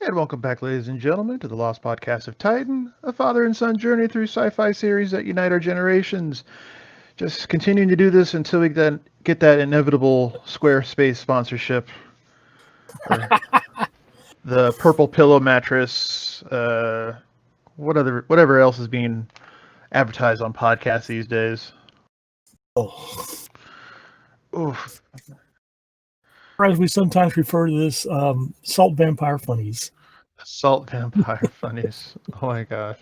And welcome back, ladies and gentlemen, to the Lost Podcast of Titan, a father and son journey through sci-fi series that unite our generations. Just continuing to do this until we then get that inevitable Squarespace sponsorship, or the purple pillow mattress, whatever else is being advertised on podcasts these days. Oh, Oof, or as we sometimes refer to this, salt vampire funnies. salt vampire funnies. Oh my gosh.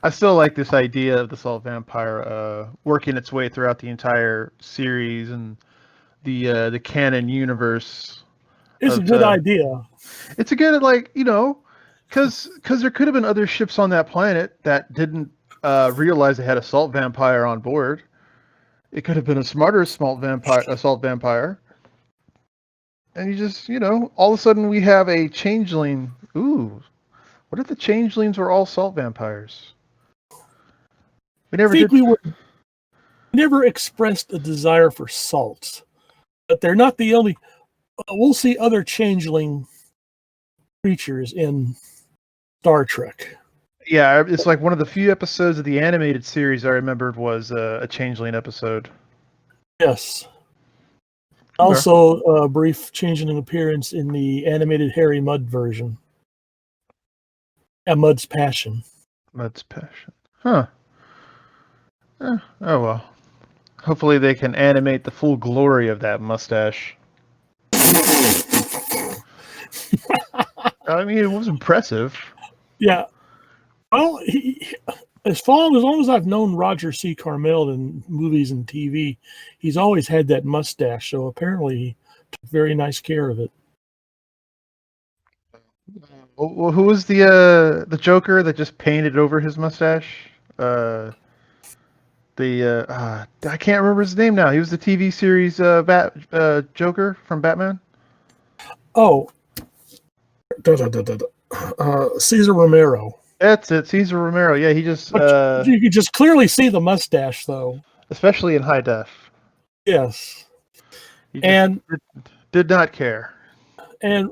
I still like this idea of the salt vampire working its way throughout the entire series and the canon universe It's a of good idea. it's a good because there could have been other ships on that planet that didn't realize they had a salt vampire on board. It could have been a smarter salt vampire, and you just all of a sudden we have a changeling. Ooh, what if the changelings were all salt vampires? We I never think did. we were never expressed a desire for salt, but they're not the only. We'll see other changeling creatures in Star Trek. Yeah, it's like one of the few episodes of the animated series I remembered was a changeling episode. Yes. Okay. Also, a brief changeling appearance in the animated Harry Mudd version. Mud's Passion. Mud's passion. Huh. Oh well. Hopefully they can animate the full glory of that mustache. I mean, it was impressive. Yeah. Well, as long as I've known Roger C. Carmel in movies and TV, he's always had that mustache. So apparently, he took very nice care of it. Well, who was the Joker that just painted over his mustache? I can't remember his name now. He was the TV series Joker from Batman. Oh, Cesar Romero. That's it, Cesar Romero. Yeah, he just But you can just clearly see the mustache, though. especially in high def. Yes, He just and did not care. and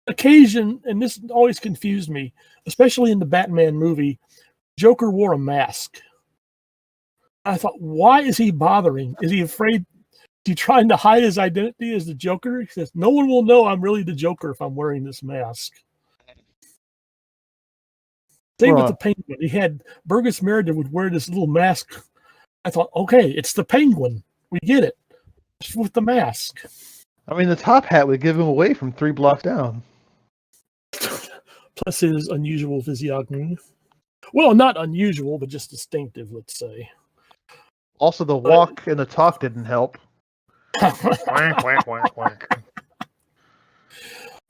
occasion, and this always confused me, especially in the Batman movie. Joker wore a mask. I thought, why is he bothering? Is he afraid? Is he trying to hide his identity as the Joker? He says, no one will know I'm really the Joker if I'm wearing this mask. Same with the Penguin. He had Burgess Meredith would wear this little mask. I thought, okay, it's the Penguin. We get it. Just with the mask. I mean, the top hat would give him away from 3 blocks down. Plus his unusual physiognomy. Well, not unusual, but just distinctive, let's say. Also, the walk and the talk didn't help. Wank, wank, wank, wank.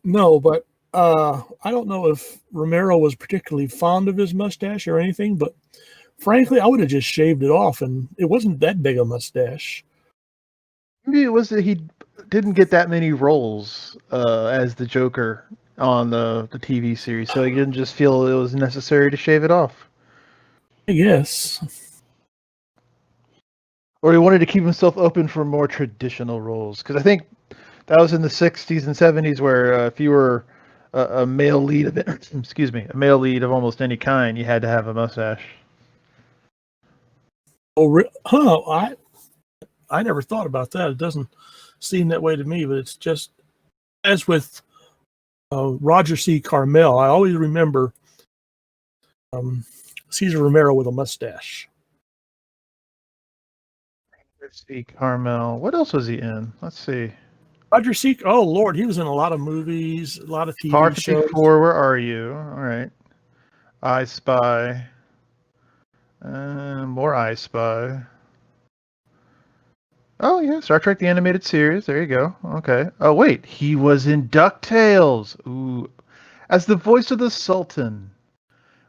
No, but I don't know if Romero was particularly fond of his mustache or anything, but frankly, I would have just shaved it off, and it wasn't that big a mustache. Maybe it was that he didn't get that many roles as the Joker on the TV series, so he didn't just feel it was necessary to shave it off. I guess. Or he wanted to keep himself open for more traditional roles. Because I think that was in the 60s and 70s where if you were a male lead of a male lead of almost any kind, you had to have a mustache. Oh, I never thought about that. It doesn't seem that way to me, but it's just as with Roger C. Carmel, I always remember Cesar Romero with a mustache. C. Carmel. What else was he in? Let's see. Roger C. Oh Lord, he was in a lot of movies, a lot of TV Par shows. 54, where are you? All right. I Spy. More I Spy. Oh, yeah, Star Trek the Animated Series. There you go. Okay. Oh, wait. He was in DuckTales. Ooh. As the voice of the Sultan,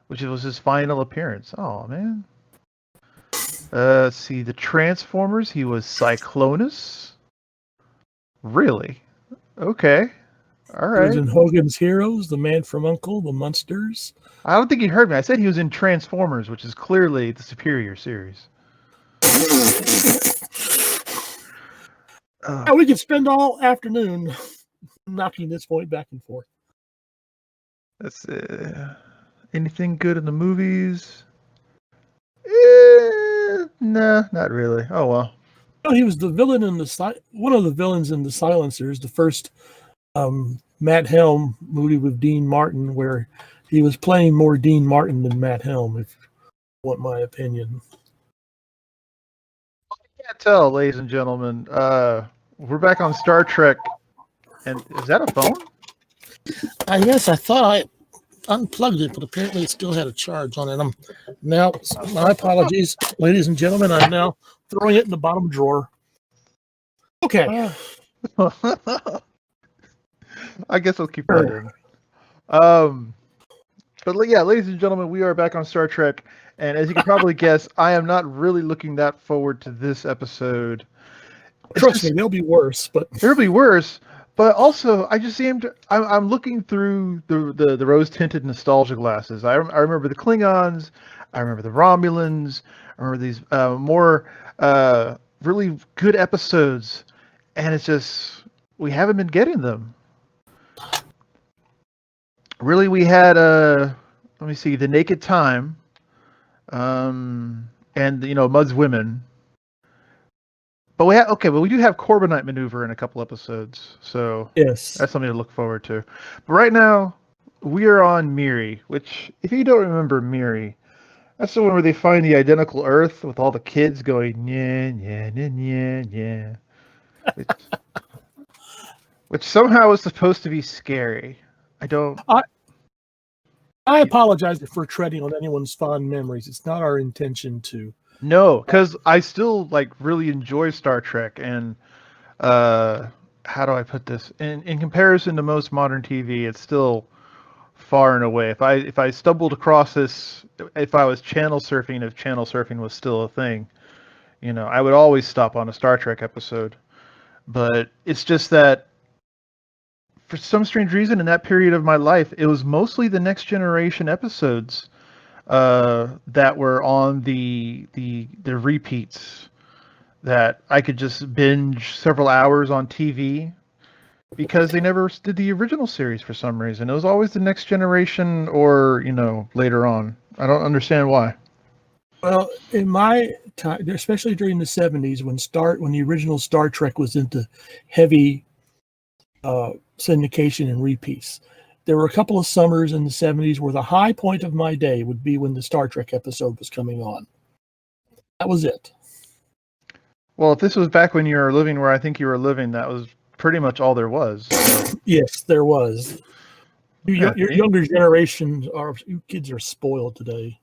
which was his final appearance. Oh, man. Let's see. The Transformers. He was Cyclonus. Really? Okay. All right. He was in Hogan's Heroes, The Man from U.N.C.L.E., The Munsters. I don't think you heard me. I said he was in Transformers, which is clearly the superior series. Yeah, we could spend all afternoon knocking this point back and forth. Let's anything good in the movies? Nah, not really. Oh well. Oh, he was the villain in one of the villains in The Silencers, the first Matt Helm movie with Dean Martin, where he was playing more Dean Martin than Matt Helm, if you want my opinion. Can't tell, ladies and gentlemen. We're back on Star Trek, and is that a phone? I guess I thought I unplugged it, but apparently it still had a charge on it. My apologies, ladies and gentlemen. I'm now Throwing it in the bottom drawer. Okay. I guess I'll keep that in. But yeah, ladies and gentlemen, we are back on Star Trek, and as you can probably guess, I am not really looking that forward to this episode. Trust me, they'll be worse, but there'll be worse. But also, I'm looking through the rose tinted nostalgia glasses. I remember the Klingons, I remember the Romulans, I remember these more really good episodes, and it's just we haven't been getting them. Really, we had let me see, The Naked Time, and Mud's Women. But we do have Corbinite Maneuver in a couple episodes, so yes, that's something to look forward to. But right now, we are on Miri, which, if you don't remember Miri, that's the one where they find the identical Earth with all the kids going yeah yeah yeah yeah yeah, which somehow is supposed to be scary. I apologize for treading on anyone's fond memories. It's not our intention to. No, because I still really enjoy Star Trek, and how do I put this? In comparison to most modern TV, it's still far and away. If I stumbled across this, if I was channel surfing, if channel surfing was still a thing, I would always stop on a Star Trek episode. But it's just that for some strange reason, in that period of my life, it was mostly the Next Generation episodes that were on the repeats that I could just binge several hours on TV because they never did the original series for some reason. It was always the Next Generation or, later on. I don't understand why. Well, in my time, especially during the 70s, when the original Star Trek was into heavy syndication and repeats, there were a couple of summers in the 70s where the high point of my day would be when the Star Trek episode was coming on. That was it. Well, if this was back when you were living where I think you were living, that was pretty much all there was. So. Yes, there was. Your younger generation, you kids are spoiled today.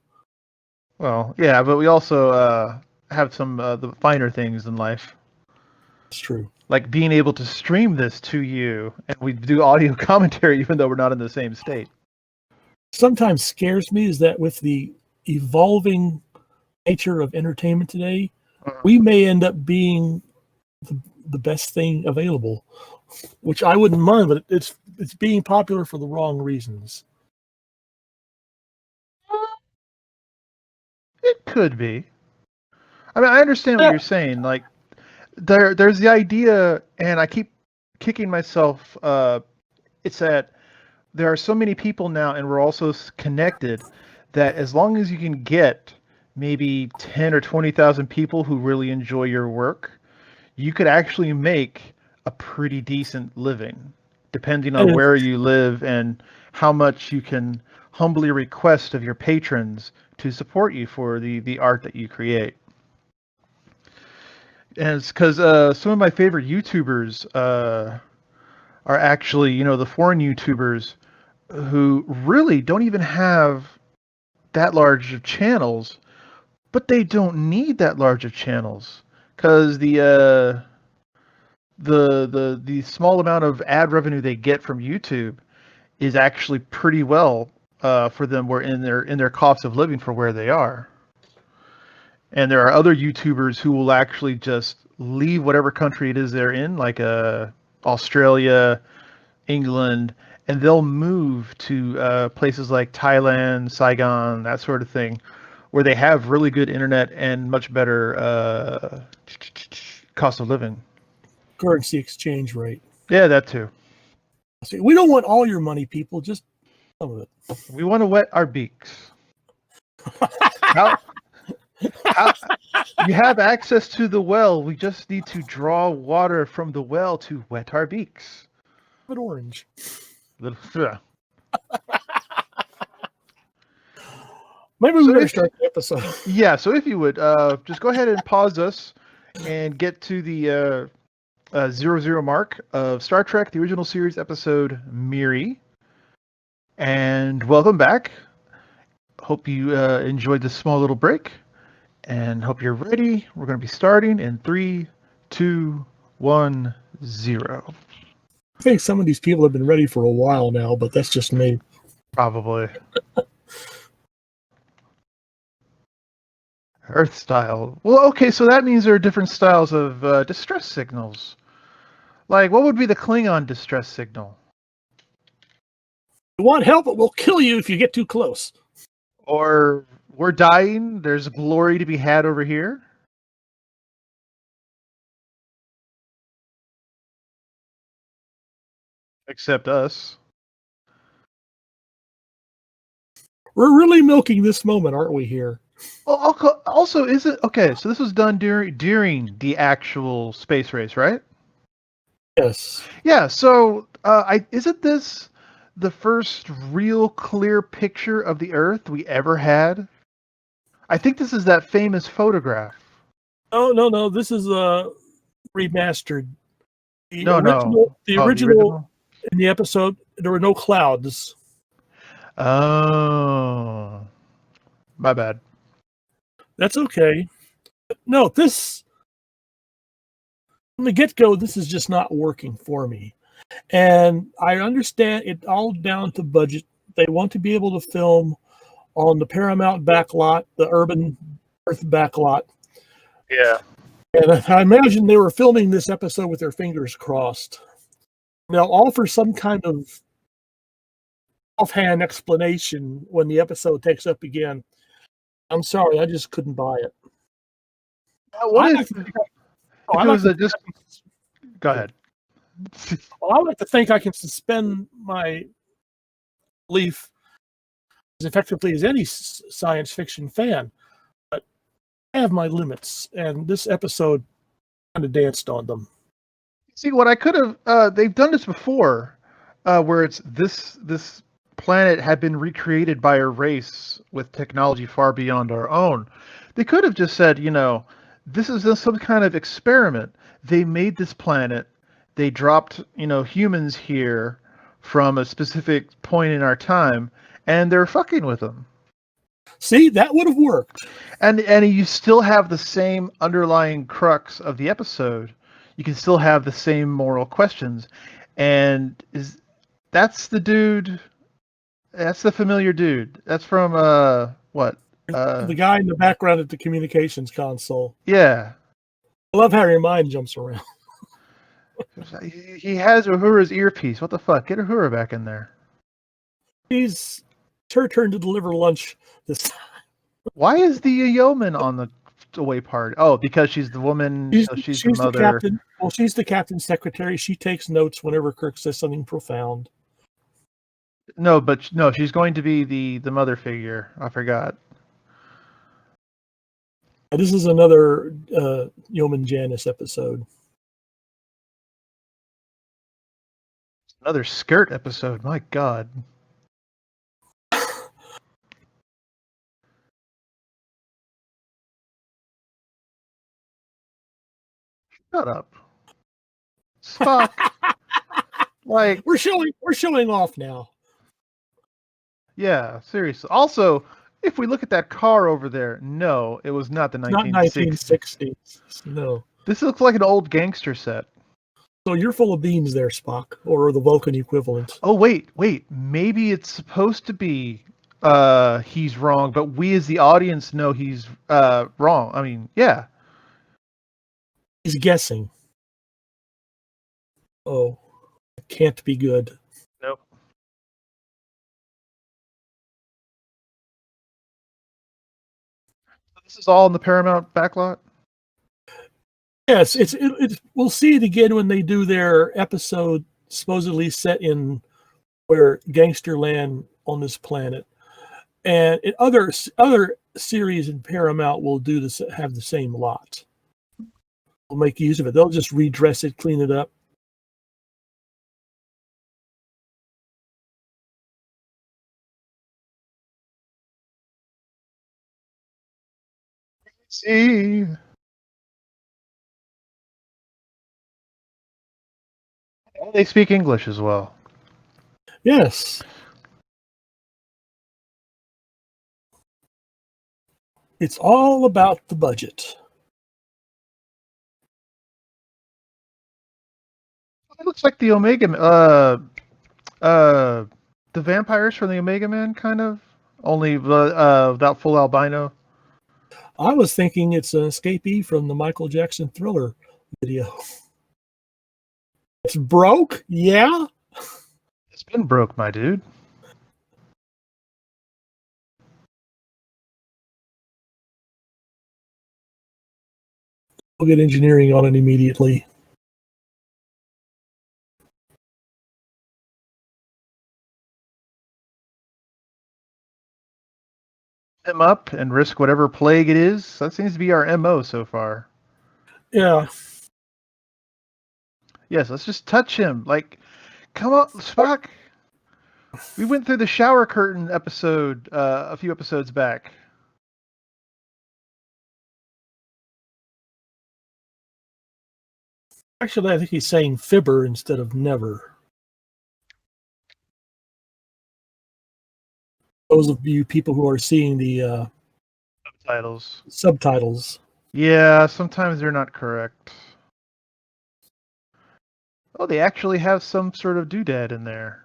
Well, yeah, but we also have some the finer things in life. It's true. Like being able to stream this to you, and we do audio commentary even though we're not in the same state. Sometimes scares me is that with the evolving nature of entertainment today, we may end up being the best thing available, which I wouldn't mind, but it's being popular for the wrong reasons. It could be. I mean, I understand what you're saying. Like, there's the idea, and I keep kicking myself. It's that there are so many people now, and we're also connected, that as long as you can get maybe 10 or 20,000 people who really enjoy your work, you could actually make a pretty decent living, depending on where you live and how much you can humbly request of your patrons to support you for the art that you create. And it's because some of my favorite YouTubers are actually, the foreign YouTubers who really don't even have that large of channels, but they don't need that large of channels because the small amount of ad revenue they get from YouTube is actually pretty well for them. Where in their cost of living for where they are. And there are other YouTubers who will actually just leave whatever country it is they're in, like Australia, England, and they'll move to places like Thailand, Saigon, that sort of thing, where they have really good internet and much better cost of living. Currency exchange rate. Yeah, that too. We don't want all your money, people. Just Some of it. We want to wet our beaks. How you have access to the well. We just need to draw water from the well to wet our beaks. But orange. Yeah. Maybe we better start the episode. Yeah, so if you would, just go ahead and pause us and get to the 00 mark of Star Trek, the original series episode Miri. And welcome back. Hope you enjoyed this small little break. And hope you're ready. We're going to be starting in 3, 2, 1, 0. I think some of these people have been ready for a while now, but that's just me. Probably. Earth style. Well, okay, so that means there are different styles of distress signals. Like, what would be the Klingon distress signal? You want help, but we'll kill you if you get too close. Or, we're dying, there's glory to be had over here? Except us. We're really milking this moment, aren't we, here? Well, also, is it... Okay, so this was done during the actual space race, right? Yes. Yeah, so isn't this the first real clear picture of the Earth we ever had? I think this is that famous photograph. No. This is remastered. The No. original, The Oh, original in the episode, there were no clouds. Oh, my bad. That's okay. No, this from the get-go, this is just not working for me. And I understand it all down to budget. They want to be able to film on the Paramount backlot, the Urban Earth backlot. Yeah. And I imagine they were filming this episode with their fingers crossed. They'll offer some kind of offhand explanation when the episode takes up again. I'm sorry, I just couldn't buy it. What if it was just... Go ahead. Well, I like to think I can suspend my belief as effectively as any science fiction fan, but I have my limits, and this episode kind of danced on them. See, what I could have... they've done this before, where it's this planet had been recreated by a race with technology far beyond our own. They could have just said, this is some kind of experiment. They made this planet. They dropped, humans here from a specific point in our time, and they're fucking with them. See, that would have worked. And you still have the same underlying crux of the episode. You can still have the same moral questions. And that's the dude... That's the familiar dude. That's from, what? The guy in the background at the communications console. Yeah. I love how your mind jumps around. He has Uhura's earpiece. What the fuck? Get Uhura back in there. It's her turn to deliver lunch this time. Why is the yeoman on the away party? Oh, because she's the woman. She's the mother. The captain. Well, she's the captain's secretary. She takes notes whenever Kirk says something profound. No, she's going to be the mother figure. I forgot. This is another Yeoman Janice episode. Another skirt episode. My God. Shut up. Spock. Like, we're showing off now. Yeah, seriously. Also, if we look at that car over there, no, it was not the 1960s. No. This looks like an old gangster set. So you're full of beans there, Spock, or the Vulcan equivalent. Oh, wait. Maybe it's supposed to be he's wrong, but we as the audience know he's wrong. I mean, yeah. He's guessing. Oh, it can't be good. Nope. This is all in the Paramount backlot? Yes, it's we'll see it again when they do their episode supposedly set in where Gangsterland on this planet, and other series in Paramount will do this, have the same lot. Will make use of it. They'll just redress it, clean it up. See. And they speak English as well. Yes. It's all about the budget. It looks like the Omega, the vampires from the Omega Man, kind of. Only without full albino. I was thinking it's an escapee from the Michael Jackson Thriller video. It's broke? Yeah. It's been broke, my dude. We'll get engineering on it immediately. Him up and risk whatever plague it is. That seems to be our MO so far. Yeah. Yes, let's just touch him. Like, come on, Spock. We went through the shower curtain episode a few episodes back. Actually, I think he's saying fibber instead of never. Those of you people who are seeing the subtitles. Yeah, sometimes they're not correct. Oh, they actually have some sort of doodad in there.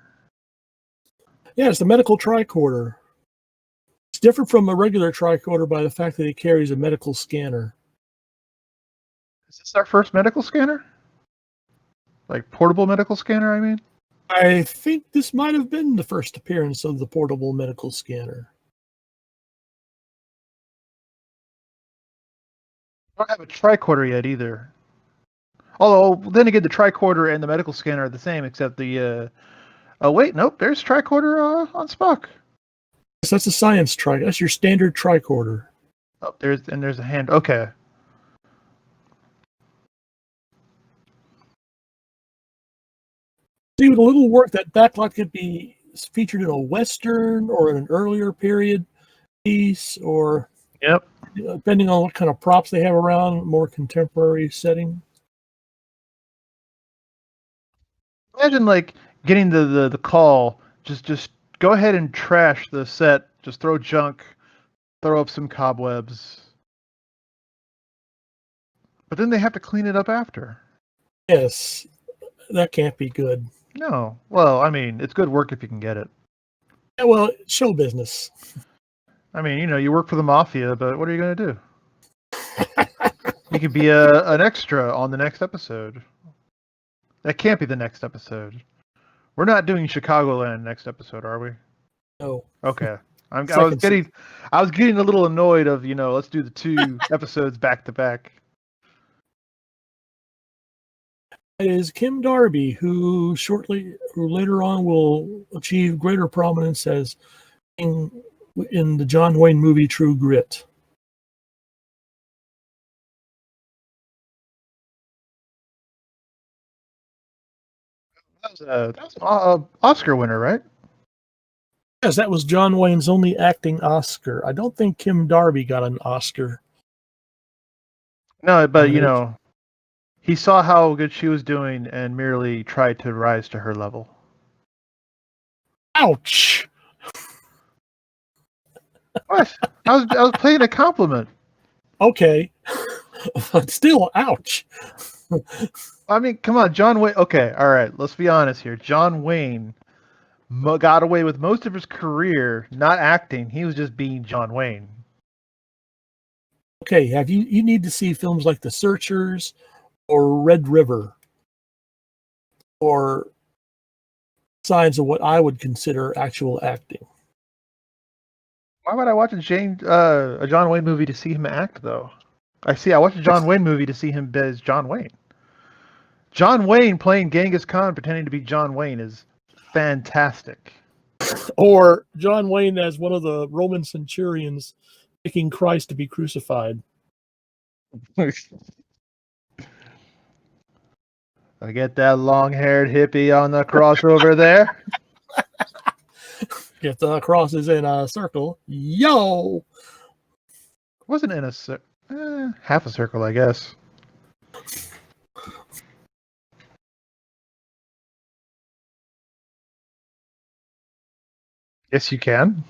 Yeah, it's the medical tricorder. It's different from a regular tricorder by the fact that it carries a medical scanner. Is this our first medical scanner? Like portable medical scanner, I mean? I think this might have been the first appearance of the portable medical scanner. I don't have a tricorder yet either. Although, then again, the tricorder and the medical scanner are the same, except the... Oh, wait, nope, there's tricorder on Spock. Yes, that's a science tricorder. That's your standard tricorder. Oh, there's a hand. Okay. See, with a little work, that backlot could be featured in a Western or in an earlier period piece, or Yep. depending on what kind of props they have around, more contemporary setting. Imagine, like, getting the call, just go ahead and trash the set, just throw junk, throw up some cobwebs. But then they have to clean it up after. Yes, that can't be good. No. Well, I mean, it's good work if you can get it. Yeah, well, show business. I mean, you work for the mafia, but what are you going to do? You could be an extra on the next episode. That can't be the next episode. We're not doing Chicagoland next episode, are we? No. Okay. I was getting a little annoyed of, let's do the 2 episodes back to back. It is Kim Darby, who later on will achieve greater prominence as in the John Wayne movie True Grit. That was an Oscar winner, right? Yes, that was John Wayne's only acting Oscar. I don't think Kim Darby got an Oscar. No, but he saw how good she was doing and merely tried to rise to her level. Ouch! What? I was playing a compliment. Okay, but still, ouch. I mean, come on, John Wayne. Okay, all right, let's be honest here. John Wayne got away with most of his career not acting. He was just being John Wayne. Okay, you need to see films like The Searchers or Red River, or signs of what I would consider actual acting. Why would I watch a John Wayne movie to see him act, though? I watched a John Wayne movie to see him as John Wayne. John Wayne playing Genghis Khan pretending to be John Wayne is fantastic. Or John Wayne as one of the Roman centurions taking Christ to be crucified. I get that long-haired hippie on the cross over there. If the cross is in a circle, yo! Wasn't in a half a circle, I guess. Yes, you can.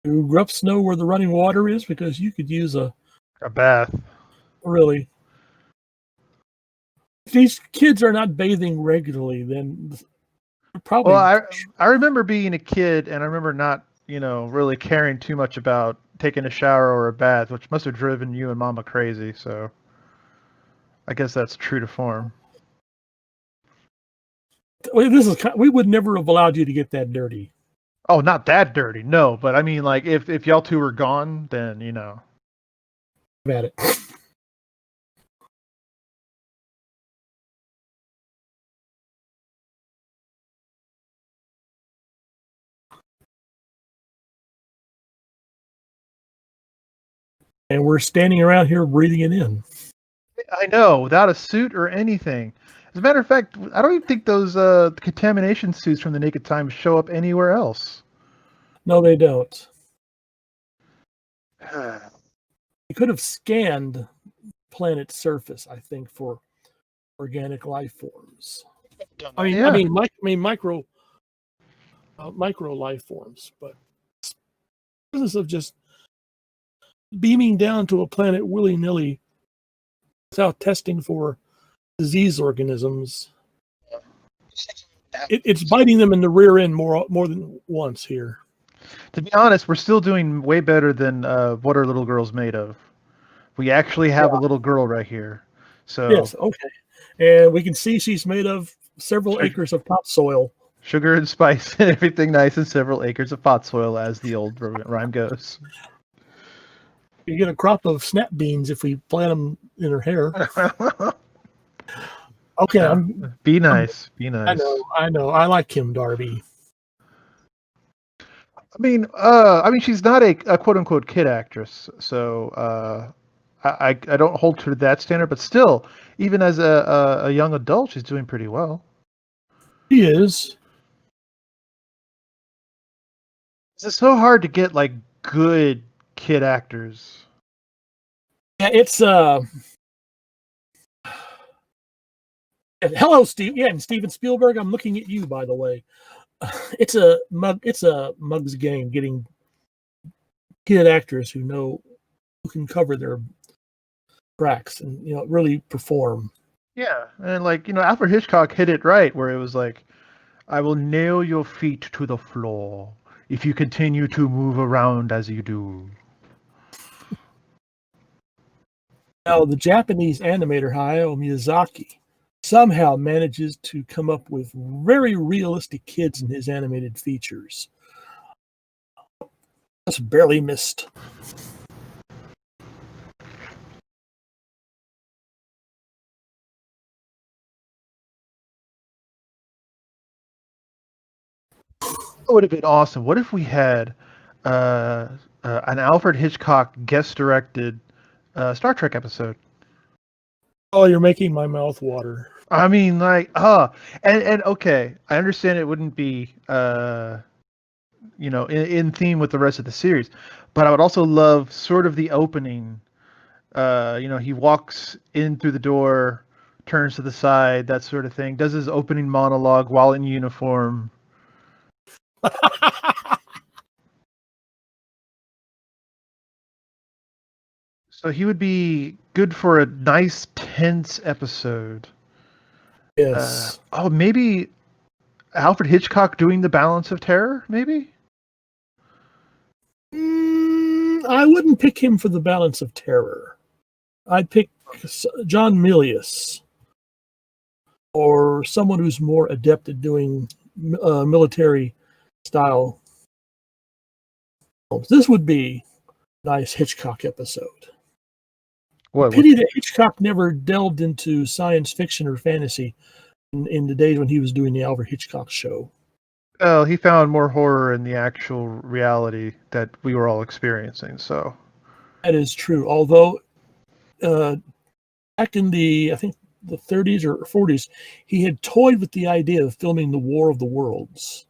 Do Grups know where the running water is? Because you could use a bath. really. If these kids are not bathing regularly, then probably. Well, I remember being a kid, and I remember not, really caring too much about taking a shower or a bath, which must have driven you and Mama crazy. So, I guess that's true to form. We would never have allowed you to get that dirty. Oh, not that dirty, no. But I mean, like, if y'all two were gone, then About it. And we're standing around here breathing it in. I know, without a suit or anything. As a matter of fact, I don't even think those contamination suits from the Naked Times show up anywhere else. No, they don't. You could have scanned planet's surface, I think, for organic life forms. I mean, micro life forms, but business of just beaming down to a planet willy-nilly without testing for disease organisms. It's biting them in the rear end more than once here. To be honest, we're still doing way better than what our little girl's made of. We actually have a little girl right here. So yes, okay. And we can see she's made of several acres of topsoil. Sugar and spice and everything nice and several acres of pot soil, as the old rhyme goes. You get a crop of snap beans if we plant them in her hair. Okay, yeah. Be nice. Be nice. I know. I like Kim Darby. I mean, she's not a quote unquote kid actress, so I don't hold her to that standard. But still, even as a young adult, she's doing pretty well. She is. It's so hard to get like good kid actors. Yeah, it's hello, Steve. Yeah, and Steven Spielberg. I'm looking at you, by the way. It's a mug's game getting kid actors who can cover their tracks and really perform. Yeah, and Alfred Hitchcock hit it right, where it was like, I will nail your feet to the floor if you continue to move around as you do. Now, the Japanese animator Hayao Miyazaki somehow manages to come up with very realistic kids in his animated features. That's barely missed. It would have been awesome. What if we had an Alfred Hitchcock guest-directed Star Trek episode? Oh, you're making my mouth water. I mean, and okay, I understand it wouldn't be, in theme with the rest of the series, but I would also love sort of the opening. He walks in through the door, turns to the side, that sort of thing, does his opening monologue while in uniform. So he would be good for a nice, tense episode. Yes. Maybe Alfred Hitchcock doing The Balance of Terror, maybe? I wouldn't pick him for The Balance of Terror. I'd pick John Milius or someone who's more adept at doing military style films. This would be a nice Hitchcock episode. Pity that Hitchcock never delved into science fiction or fantasy in the days when he was doing the Alfred Hitchcock show. Well, he found more horror in the actual reality that we were all experiencing. So That is true. Although back in I think the 30s or 40s, he had toyed with the idea of filming the War of the Worlds.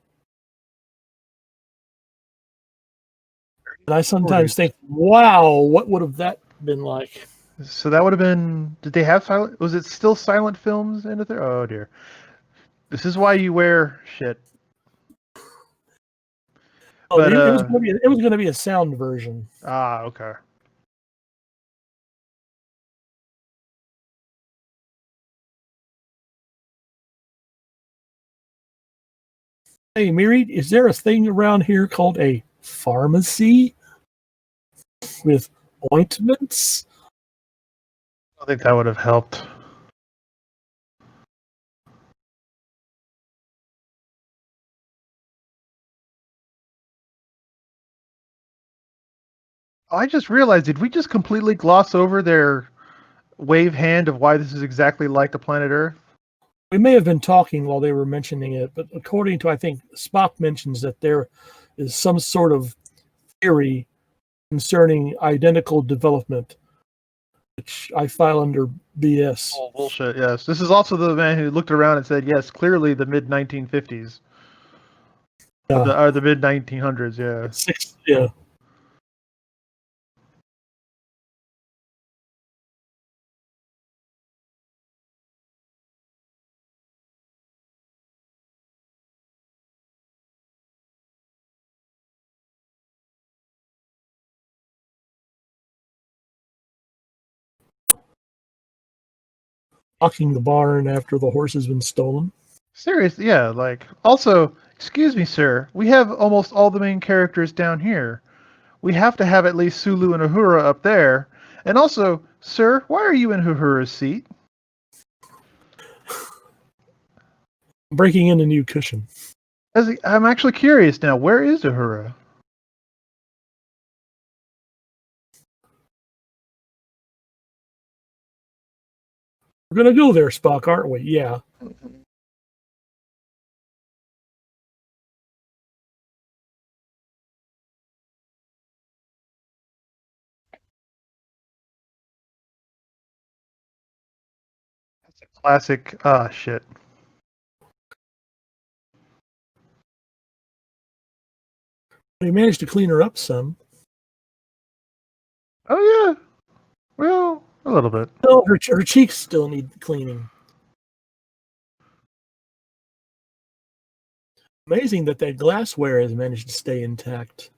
And I sometimes think, wow, what would have that been like? So that would have been. Did they have silent? Was it still silent films in it there? Oh dear. This is why you wear shit. Oh, But it was going to be a sound version. okay. Hey, Miri, is there a thing around here called a pharmacy with ointments? I think that would have helped. I just realized, did we just completely gloss over their wave hand of why this is exactly like the planet Earth? We may have been talking while they were mentioning it, but according to, I think, Spock mentions that there is some sort of theory concerning identical development, which I file under BS. Oh, bullshit, yes. This is also the man who looked around and said, yes, clearly the mid-1950s. Or the mid-1900s, yeah. Yeah. Locking the barn after the horse has been stolen. Seriously, yeah, like, also, excuse me, sir, we have almost all the main characters down here. We have to have at least Sulu and Uhura up there. And also, sir, why are you in Uhura's seat? Breaking in a new cushion. I'm actually curious now, where is Uhura? We're going to go there, Spock, aren't we? Yeah. That's a classic, shit. We managed to clean her up some. Oh, yeah. Well, a little bit. No, her cheeks still need cleaning. Amazing that glassware has managed to stay intact.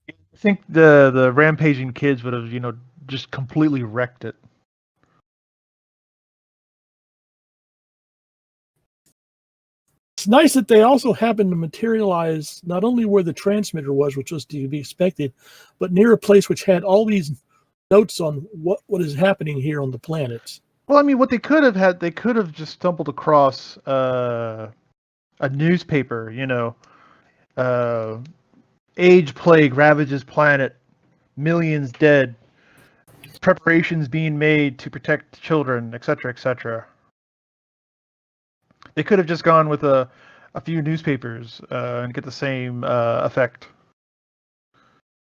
I think the rampaging kids would have, just completely wrecked it. It's nice that they also happened to materialize not only where the transmitter was, which was to be expected, but near a place which had all these notes on what is happening here on the planet. Well, I mean, what they could have just stumbled across a newspaper, age plague ravages planet, millions dead, preparations being made to protect children, etc., etc. They could have just gone with a few newspapers and get the same effect.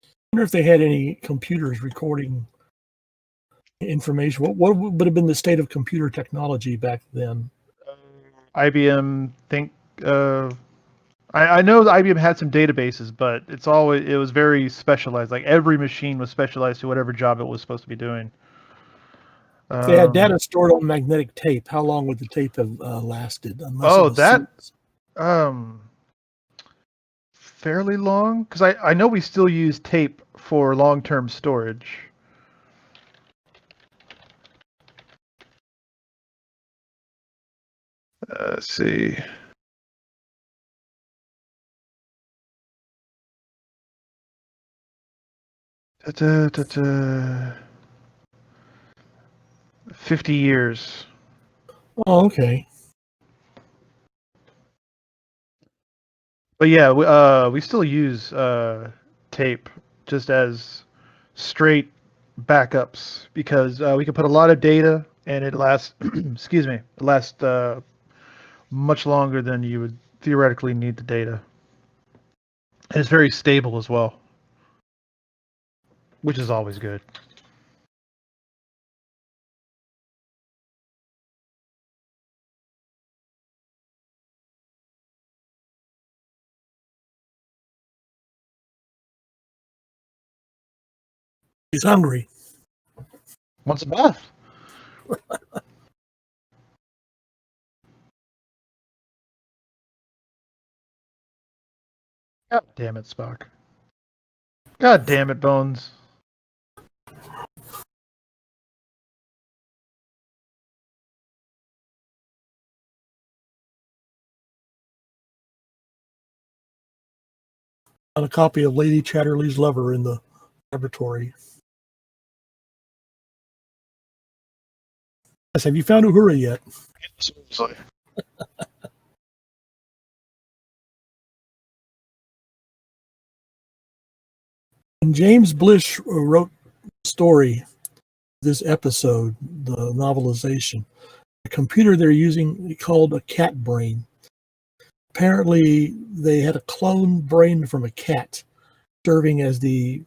I wonder if they had any computers recording information. What would have been the state of computer technology back then? IBM I know that IBM had some databases, but it was very specialized. Like every machine was specialized to whatever job it was supposed to be doing. If they had data stored on magnetic tape, how long would the tape have lasted? Fairly long, because I know we still use tape for long-term storage. Let's see. Ta-ta-ta-ta. 50 years. Oh, okay. But yeah, we still use tape just as straight backups because we can put a lot of data and it lasts. Excuse me, it lasts much longer than you would theoretically need the data. And it's very stable as well, which is always good. He's hungry. Wants a bath. God damn it, Spock. God damn it, Bones. On a copy of Lady Chatterley's Lover in the laboratory. Yes, have you found Uhura yet? Seriously. And James Blish wrote the story, this episode, the novelization. The computer they're using called a cat brain. Apparently, they had a clone brain from a cat serving as the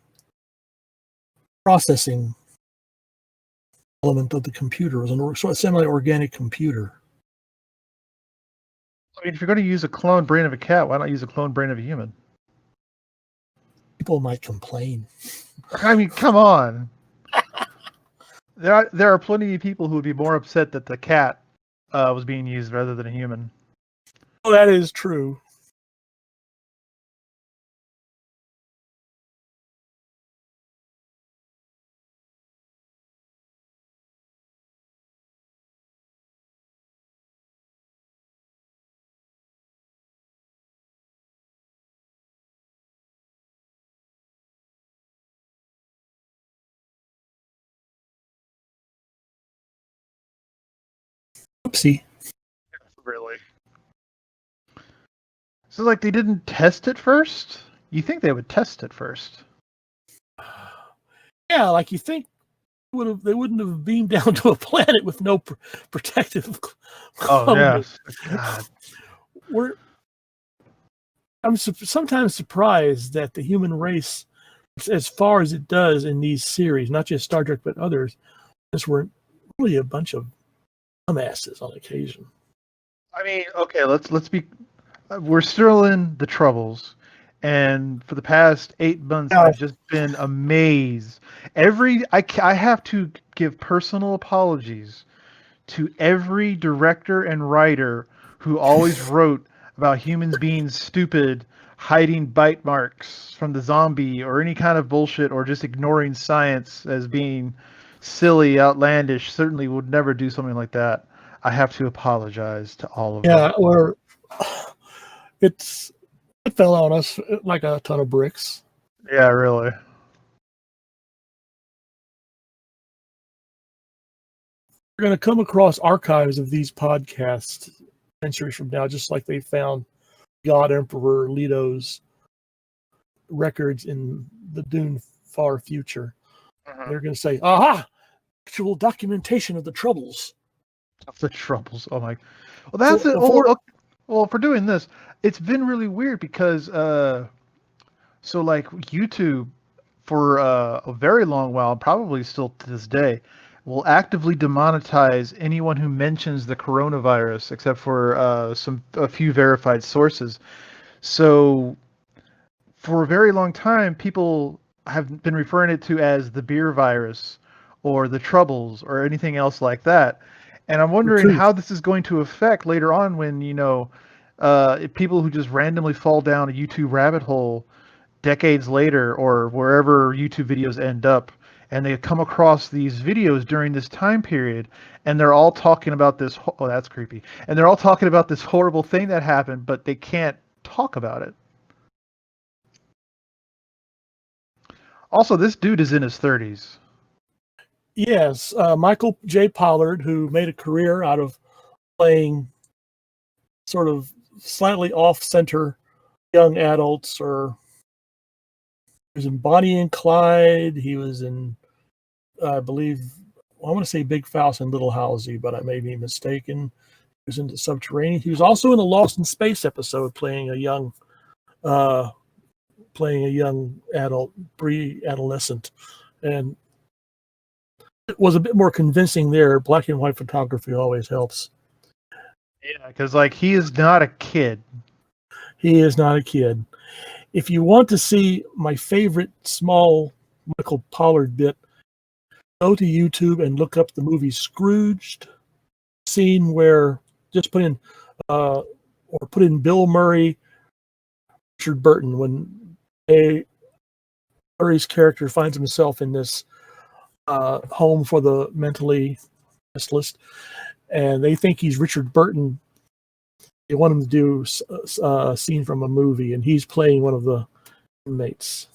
processing element of the computer. It was a semi-organic computer. I mean, if you're going to use a clone brain of a cat, why not use a clone brain of a human? People might complain. I mean, come on. There are plenty of people who would be more upset that the cat was being used rather than a human. Oh, that is true. Oopsie. Really? So, like, they didn't test it first? You think they would test it first? Yeah, like you think they wouldn't have beamed down to a planet with no protective. Oh, yes. God. I'm sometimes surprised that the human race, as far as it does in these series, not just Star Trek but others, just were really a bunch of dumbasses on occasion. I mean, okay, let's be. We're still in the Troubles, and for the past 8 months, Yeah. I've just been amazed. I have to give personal apologies to every director and writer who always wrote about humans being stupid, hiding bite marks from the zombie, or any kind of bullshit, or just ignoring science as being silly, outlandish. Certainly would never do something like that. I have to apologize to all of them. Yeah, or it fell on us like a ton of bricks. Yeah, really. We're going to come across archives of these podcasts centuries from now, just like they found God Emperor Leto's records in the Dune far future. They're going to say, aha, actual documentation of the Troubles. Of the Troubles. Oh my. Well, that's it. Well, for doing this, it's been really weird because so like YouTube for a very long while, probably still to this day, will actively demonetize anyone who mentions the coronavirus, except for a few verified sources. So for a very long time, people have been referring it to as the beer virus or the Troubles or anything else like that. And I'm wondering how this is going to affect later on when, people who just randomly fall down a YouTube rabbit hole decades later or wherever YouTube videos end up, and they come across these videos during this time period, and they're all talking about this. Oh, that's creepy. And they're all talking about this horrible thing that happened, but they can't talk about it. Also, this dude is in his 30s. Yes, Michael J. Pollard, who made a career out of playing sort of slightly off-center young adults, or he was in Bonnie and Clyde. He was in, I believe, I want to say Big Faust and Little Halsey, but I may be mistaken. He was into Subterranean. He was also in the Lost in Space episode, playing a young adult, pre-adolescent, and it was a bit more convincing there. Black and white photography always helps. Yeah, because like he is not a kid. He is not a kid. If you want to see my favorite small Michael Pollard bit, go to YouTube and look up the movie Scrooged. Scene where just put in Bill Murray, Richard Burton, when Murray's character finds himself in this home for the mentally restless, and they think he's Richard Burton. They want him to do a scene from a movie, and he's playing one of the inmates.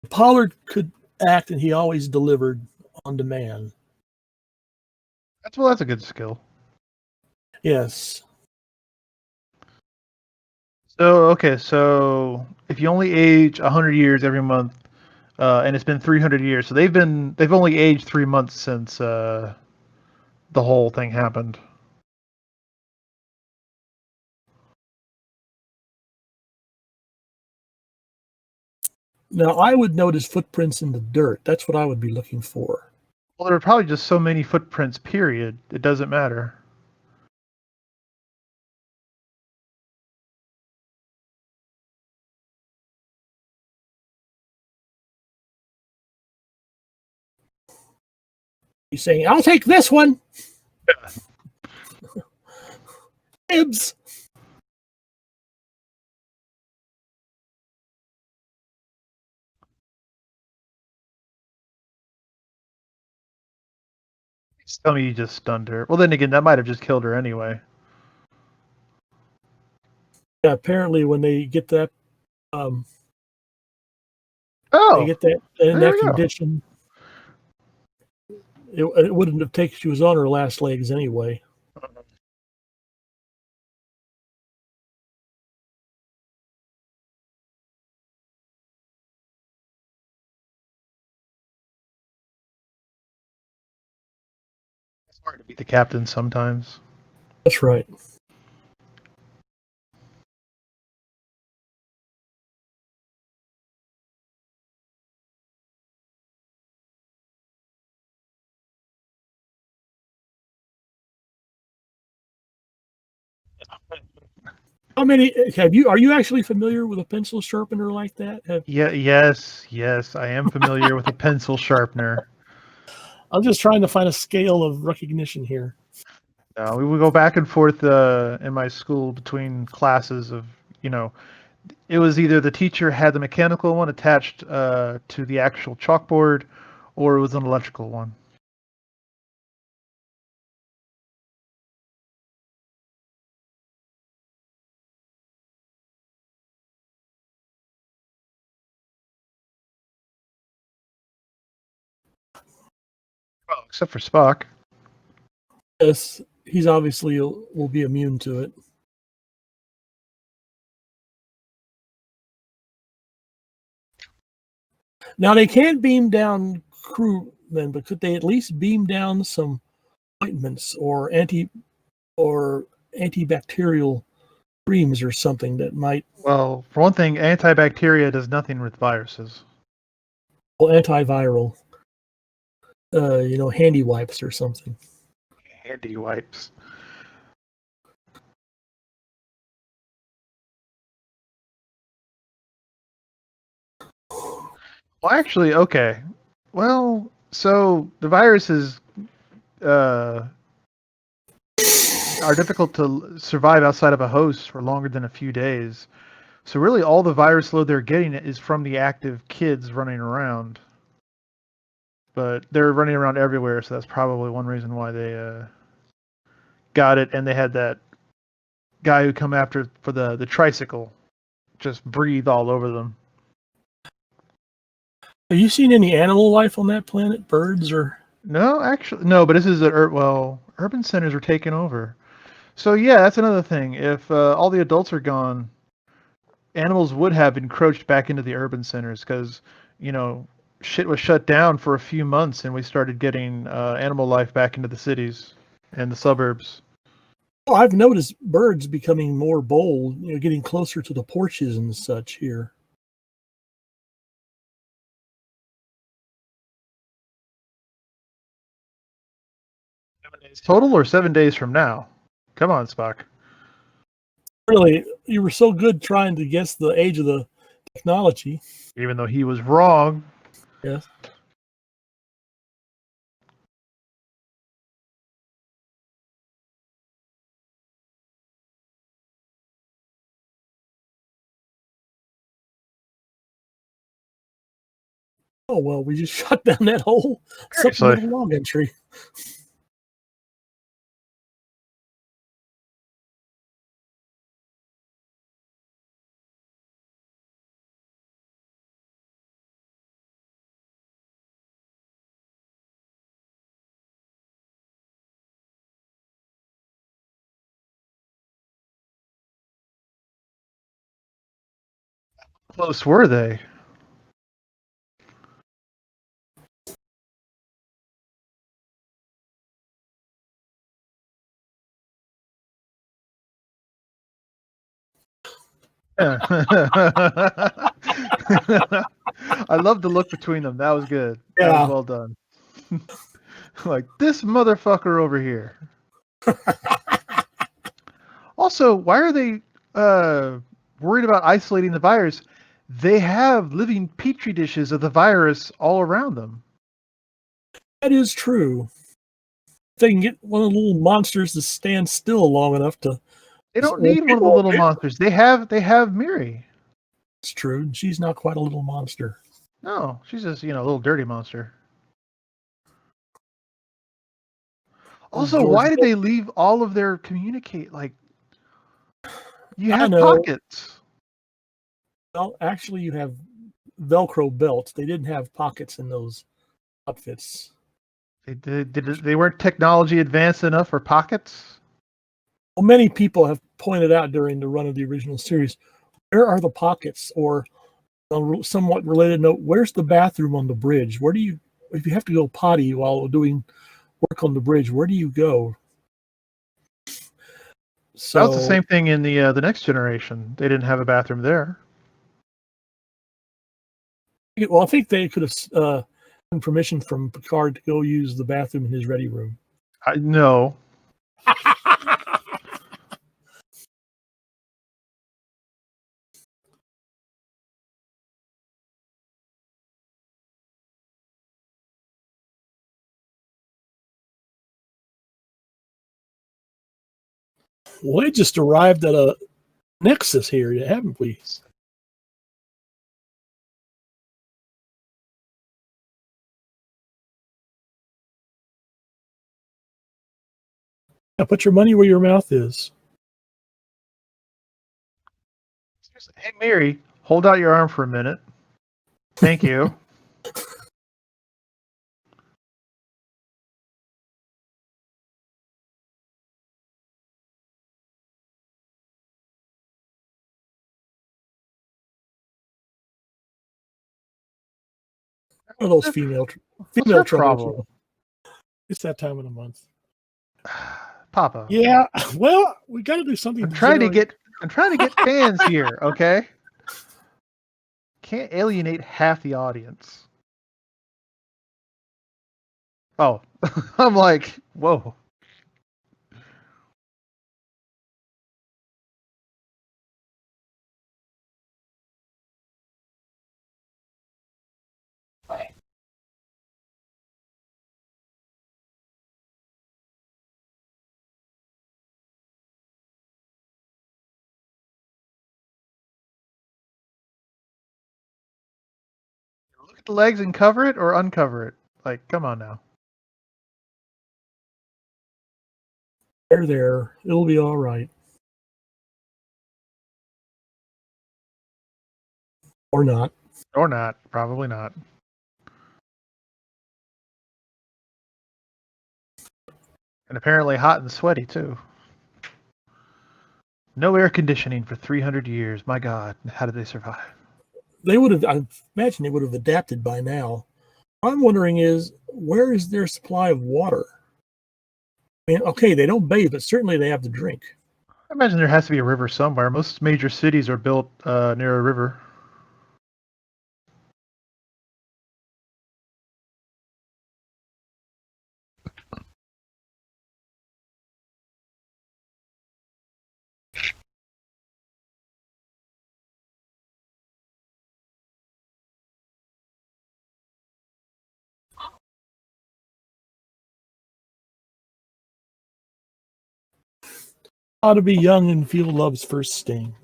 Pollard could act, and he always delivered on demand. That's a good skill. Yes. So if you only age 100 years every month, and it's been 300 years, so they've only aged 3 months since the whole thing happened. Now, I would notice footprints in the dirt. That's what I would be looking for. Well, there are probably just so many footprints, period. It doesn't matter. He's saying, I'll take this one. Dibs. Tell me you just stunned her. Well, then again, that might have just killed her anyway. Yeah, apparently when they get that Oh, they get that in there that we go. condition, it wouldn't have taken. She was on her last legs anyway. It's hard to beat the captain sometimes. That's right. How many have you? Are you actually familiar with a pencil sharpener like that? Yes, I am familiar with a pencil sharpener. I'm just trying to find a scale of recognition here. We would go back and forth in my school between classes of, it was either the teacher had the mechanical one attached to the actual chalkboard, or it was an electrical one. Well, except for Spock. Yes, he's obviously will be immune to it. Now they can't beam down crewmen, but could they at least beam down some ointments or antibacterial creams or something that might? Well, for one thing, antibacteria does nothing with viruses. Well, antiviral, handy wipes or something. Handy wipes. Well, actually, okay. Well, so the viruses are difficult to survive outside of a host for longer than a few days. So really, all the virus load they're getting is from the active kids running around. But they're running around everywhere, so that's probably one reason why they got it. And they had that guy who come after for the tricycle just breathe all over them. Have you seen any animal life on that planet? Birds or? No, actually, no. But this is urban centers are taking over. So yeah, that's another thing. If all the adults are gone, animals would have encroached back into the urban centers because, shit was shut down for a few months, and we started getting animal life back into the cities and the suburbs. Oh, I've noticed birds becoming more bold, getting closer to the porches and such here. Total or 7 days from now? Come on, Spock. Really, you were so good trying to guess the age of the technology. Even though he was wrong. Yes. Oh, well, we just shut down that whole supplemental log entry. How close were they? Yeah. I love the look between them. That was good. That Yeah. was well done. Like, this motherfucker over here. Also, why are they worried about isolating the virus? They have living petri dishes of the virus all around them. That is true. If they can get one of the little monsters to stand still long enough to. They don't need one of the little monsters. They have Miri. It's true. She's not quite a little monster. No, she's just, a little dirty monster. Also, why did they leave all of their communicate? Like, you have pockets. Well, actually, you have Velcro belts. They didn't have pockets in those outfits. They weren't technology advanced enough for pockets? Well, many people have pointed out during the run of the original series, where are the pockets? Or, on a somewhat related note, where's the bathroom on the bridge? If you have to go potty while doing work on the bridge, where do you go? So that was the same thing in the Next Generation. They didn't have a bathroom there. Well, I think they could have gotten permission from Picard to go use the bathroom in his ready room. No. Well, we just arrived at a nexus here, haven't we? Now put your money where your mouth is. Hey, Miri, hold out your arm for a minute. Thank you. One of those female troubles. It's that time of the month. Papa. Yeah, well, we got to do something. I'm trying to get fans here, okay? Can't alienate half the audience. Oh, I'm like, whoa. Look at the legs and cover it or uncover it. Like, come on now. There. It'll be all right. Or not. Or not. Probably not. And apparently hot and sweaty, too. No air conditioning for 300 years. My God, how did they survive? I imagine they would have adapted by now. I'm wondering is where is their supply of water? I mean, okay, they don't bathe, but certainly they have to drink. I imagine there has to be a river somewhere. Most major cities are built near a river. How to be young and feel love's first sting.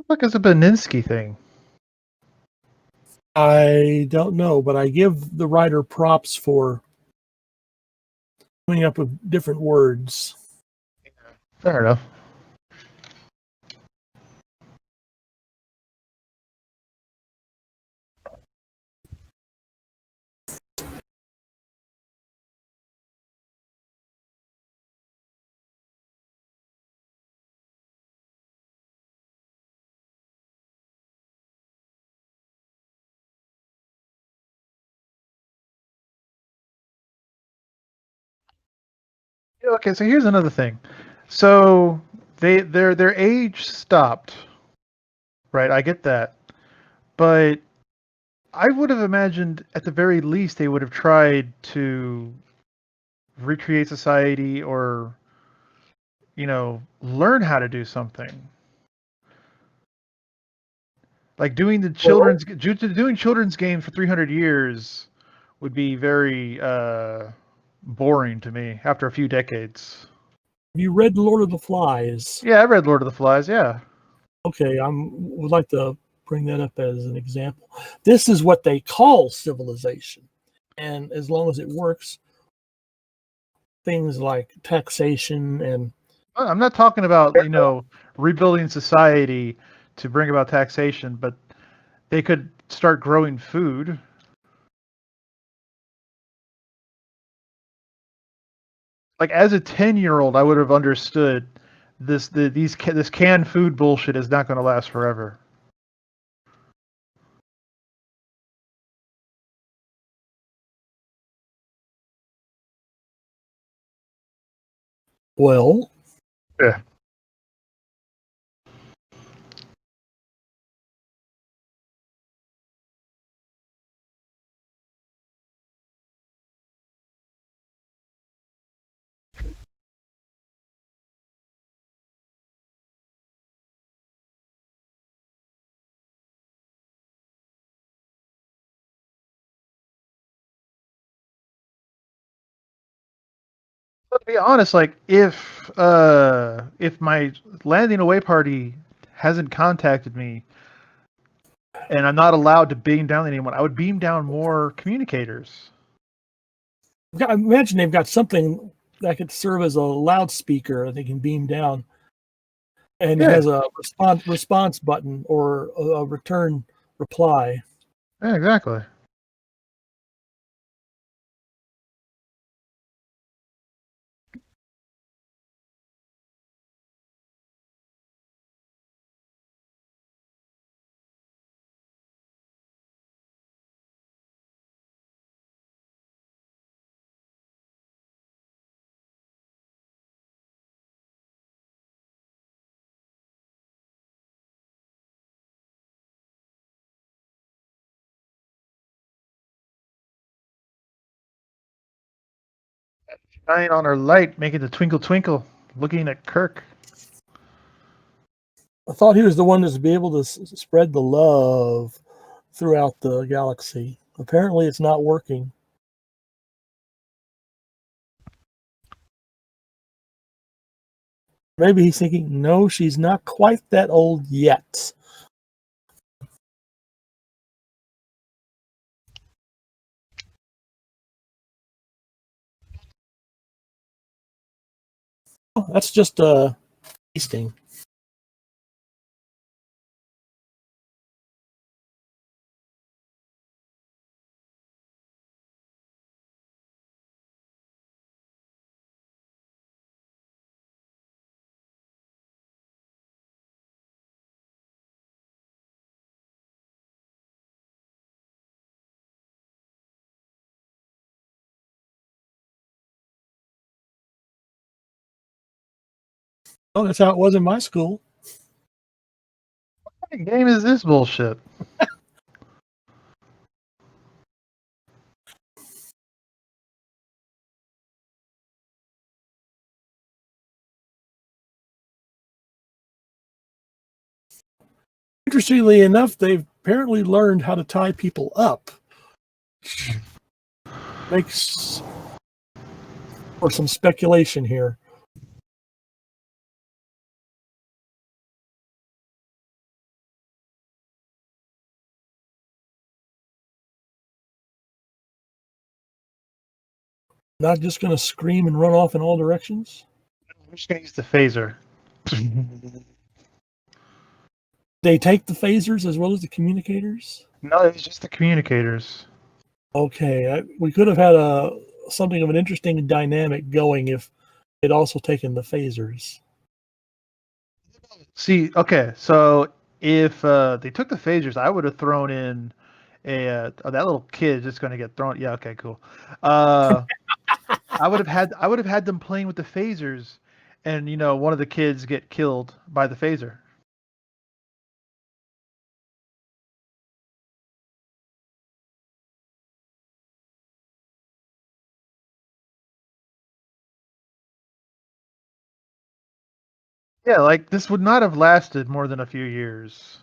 Look, it's a Beninsky thing. I don't know, but I give the writer props for coming up with different words. Fair enough. Yeah, okay, so here's another thing. So their age stopped, right? I get that, but I would have imagined at the very least they would have tried to recreate society or learn how to do something. Like Well, doing children's games for 300 years would be very boring to me after a few decades. have you read Lord of the Flies? Yeah, I read Lord of the Flies. Yeah. Okay, I would like to bring that up as an example. This is what they call civilization. And as long as it works, things like taxation and I'm not talking about rebuilding society to bring about taxation, but they could start growing food. Like as a 10-year-old, I would have understood this canned food bullshit is not going to last forever. well, Yeah. But to be honest, like if my landing away party hasn't contacted me and I'm not allowed to beam down anyone, I would beam down more communicators. I imagine they've got something that could serve as a loudspeaker that they can beam down and Yeah, has a response button or a return reply. yeah, exactly. Shining on her light, making the twinkle twinkle, looking at Kirk. I thought he was the one that's be able to spread the love throughout the galaxy. Apparently, it's not working. Maybe he's thinking, no, she's not quite that old yet. Oh, that's just tasting. Oh, that's how it was in my school. What kind of game is this bullshit? Interestingly enough, they've apparently learned how to tie people up. Makes for some speculation here. Not just going to scream and run off in all directions. I'm just gonna use the phaser. They take the phasers as well as the communicators. No, it's just the communicators. Okay, we could have had something of an interesting dynamic going if they'd also taken the phasers. See, okay, so if they took the phasers, I would have thrown in that little kid just going to get thrown. Yeah, okay, cool. I would have had them playing with the phasers, and one of the kids get killed by the phaser. Yeah, like this would not have lasted more than a few years.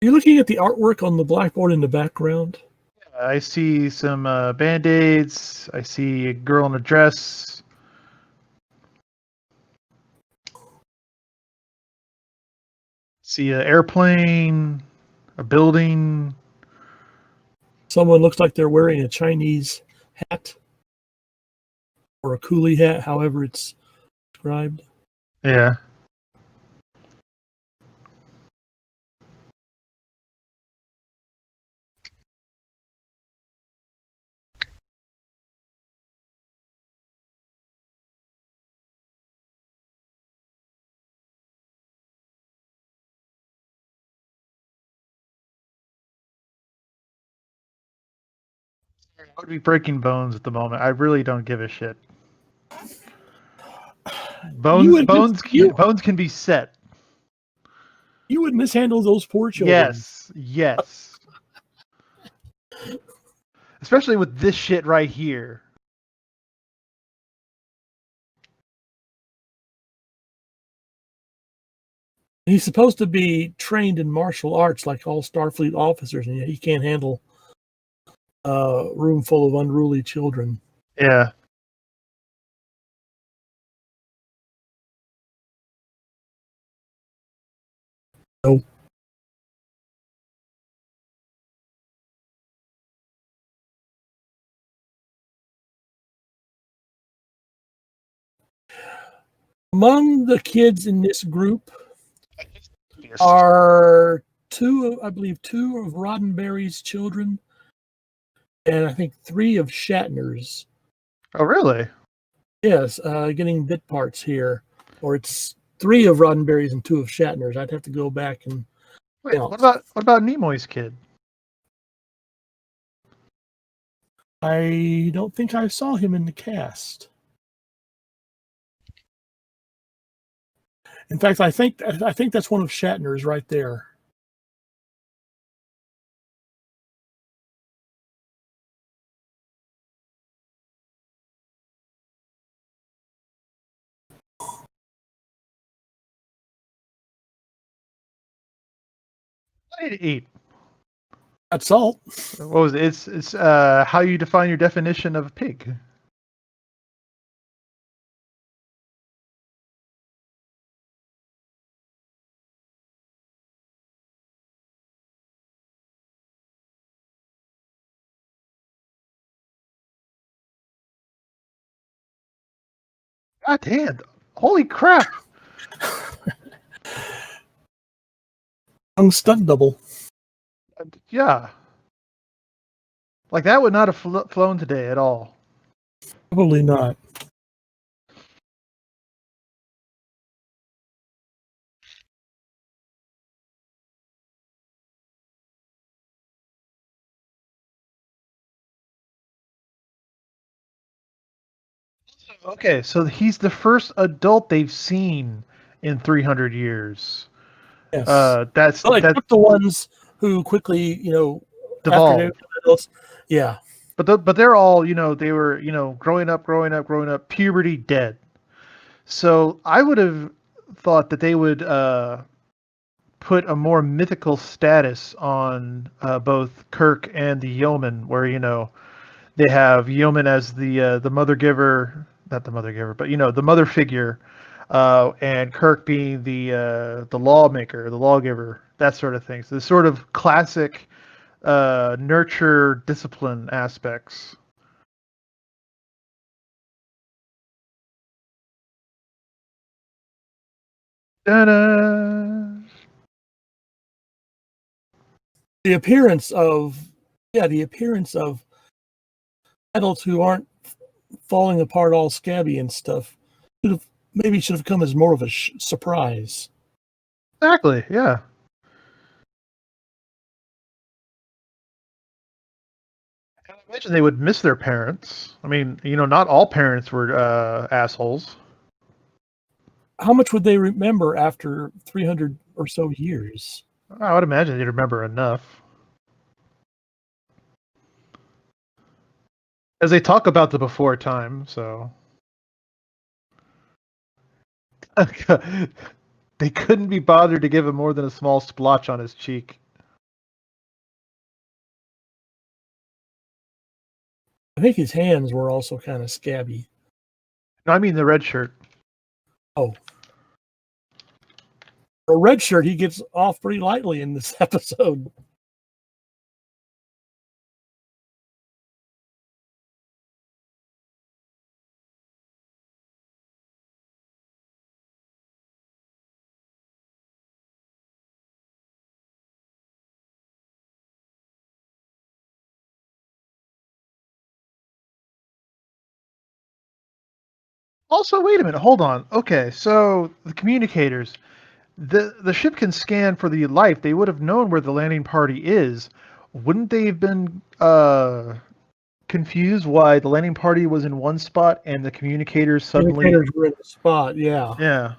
You're looking at the artwork on the blackboard in the background. I see some band-aids. I see a girl in a dress. See an airplane, a building. Someone looks like they're wearing a Chinese hat or a coolie hat, however it's described. Yeah. I would be breaking bones at the moment. I really don't give a shit. Bones can be set. You would mishandle those poor children. Yes. Especially with this shit right here. He's supposed to be trained in martial arts like all Starfleet officers, and yet he can't handle a room full of unruly children. Yeah. So, among the kids in this group are two of Roddenberry's children, and I think 3 of Shatner's. Oh, really? Yes, getting bit parts here, or it's 3 of Roddenberry's and 2 of Shatner's. I'd have to go back and Wait, count. what about Nimoy's kid? I don't think I saw him in the cast. In fact, I think that's one of Shatner's right there. What did he eat? That's salt. What was it? It's how you define your definition of a pig. God damn. Holy crap. Young stunt double. Yeah. Like that would not have flown today at all. Probably not. Okay, so he's the first adult they've seen in 300 years. Yes. That's Well, that except the ones who quickly, after they devolved. become adults, yeah. But they're all, they were, growing up, puberty dead. So I would have thought that they would put a more mythical status on both Kirk and the Yeoman, where they have Yeoman as the mother giver, not the mother giver, but the mother figure, and Kirk being the lawmaker, the lawgiver, that sort of thing. So the sort of classic nurture discipline aspects. Ta-da! The appearance of, the appearance of adults who aren't falling apart all scabby and stuff should have come as more of a surprise. Exactly. Yeah. I imagine they would miss their parents. I mean, not all parents were assholes. How much would they remember after 300 or so years? I would imagine they'd remember enough. As they talk about the before time, so. They couldn't be bothered to give him more than a small splotch on his cheek. I think his hands were also kind of scabby. No, I mean the red shirt. Oh. A red shirt, he gets off pretty lightly in this episode. Also, wait a minute, hold on. Okay, so the communicators, the ship can scan for the life. They would have known where the landing party is. Wouldn't they have been confused why the landing party was in one spot and the communicators suddenly? Communicators were in the spot, yeah. Yeah.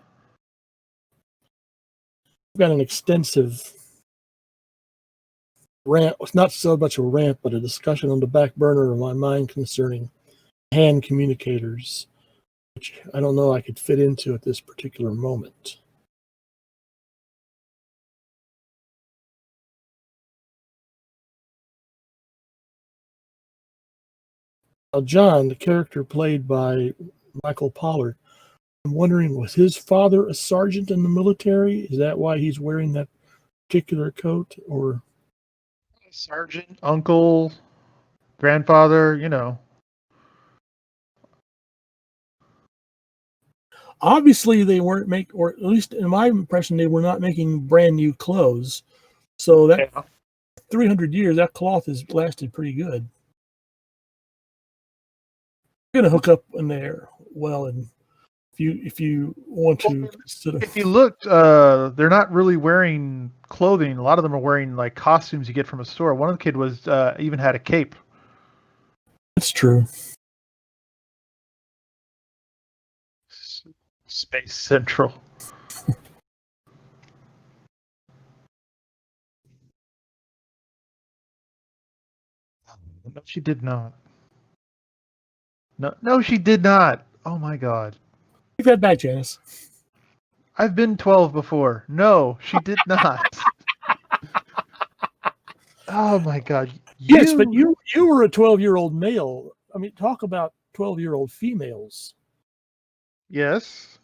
We've got an extensive rant. It's not so much a rant, but a discussion on the back burner of my mind concerning hand communicators, which I don't know I could fit into at this particular moment. Now, John, the character played by Michael Pollard, I'm wondering, was his father a sergeant in the military? Is that why he's wearing that particular coat? Or Sergeant, uncle, grandfather, obviously they weren't or at least in my impression, they were not making brand new clothes. So that 300 years, that cloth has lasted pretty good. You're gonna hook up in there well, and if you want to consider. If you looked, they're not really wearing clothing. A lot of them are wearing like costumes you get from a store. One of the kid was even had a cape. That's true. Space Central. No, she did not. No, she did not. Oh my God. Take that back, Janice. I've been 12 before. No, she did not. Oh my God. Yes, but you were a 12-year-old male. I mean, talk about 12-year-old females. Yes.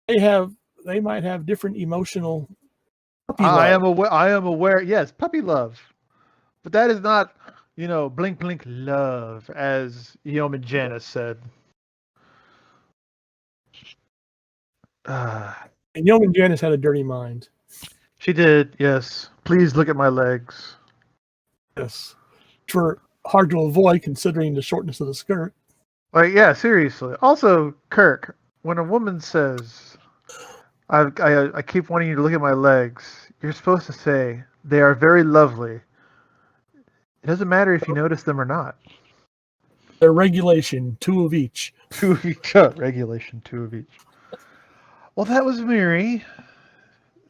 They might have different emotional puppy love. I am aware. Yes, puppy love. But that is not, blink blink love, as Yeoman Janice said. And Yeoman Janice had a dirty mind. She did, yes. Please look at my legs. Yes. For hard to avoid considering the shortness of the skirt. Like, yeah, seriously. Also, Kirk, when a woman says, I keep wanting you to look at my legs, you're supposed to say, they are very lovely. It doesn't matter if you notice them or not. Their regulation, 2 of each. 2 of each. Regulation 2 of each. Well, that was Miri.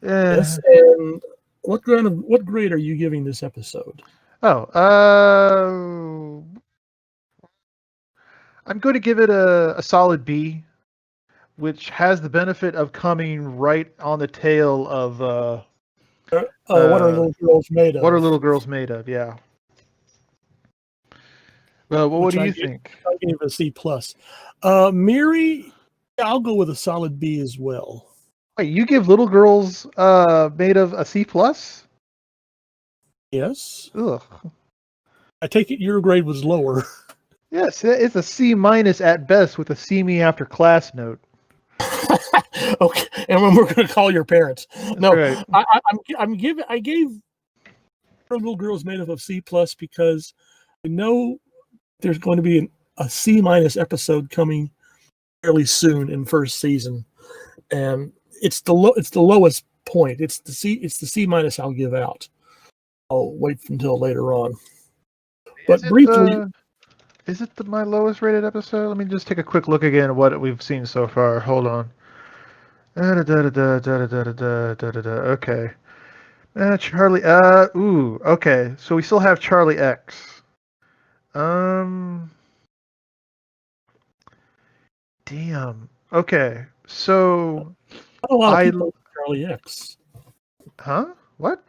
Yes. And what grade are you giving this episode? I'm going to give it a solid B, which has the benefit of coming right on the tail of What are little girls made of? What Are Little Girls Made Of? Yeah. Well, what do you think? I gave it a C plus. Miri, I'll go with a solid B as well. Wait, you give Little Girls Made Of a C plus? Yes. Ugh. I take it your grade was lower. Yes, it's a C minus at best with a see me after class note. Okay, and when we're going to call your parents. No, right. I gave Little Girls Made Up of C plus because I know there's going to be a C minus episode coming fairly soon in first season, and it's the lowest point. It's the C minus I'll give out. I'll wait until later on. But briefly. Is it my lowest rated episode? Let me just take a quick look again at what we've seen so far. Hold on. Okay. Charlie. Ooh. Okay. So we still have Charlie X. Damn. Okay. So. Not a lot of people like Charlie X. Huh? What?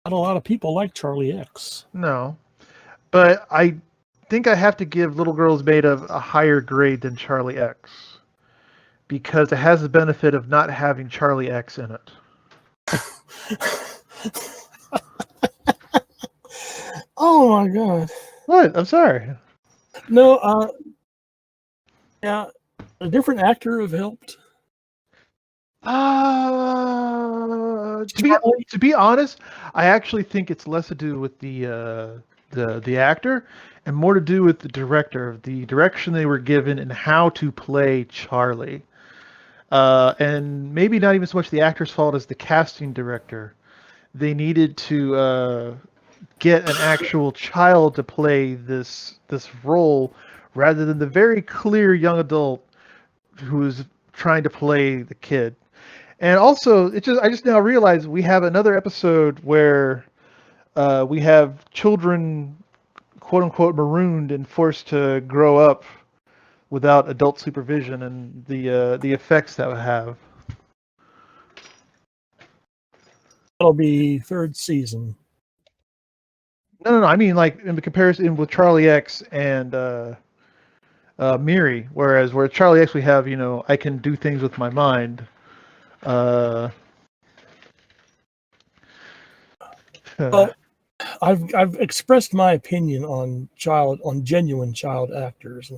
Not a lot of people like Charlie X. No. But I think I have to give Little Girls Made Of a higher grade than Charlie X. Because it has the benefit of not having Charlie X in it. Oh my god. What? I'm sorry. No, yeah, a different actor have helped. To be honest, I actually think it's less to do with the actor and more to do with the director, the direction they were given and how to play Charlie. And maybe not even so much the actor's fault as the casting director. They needed to get an actual child to play this role rather than the very clear young adult who is trying to play the kid. And also, I just now realized we have another episode where we have children, quote unquote, marooned and forced to grow up without adult supervision and the effects that would have. That'll be third season. No. I mean, like in the comparison with Charlie X and Miri, where Charlie X we have, I can do things with my mind. Well, I've expressed my opinion on genuine child actors,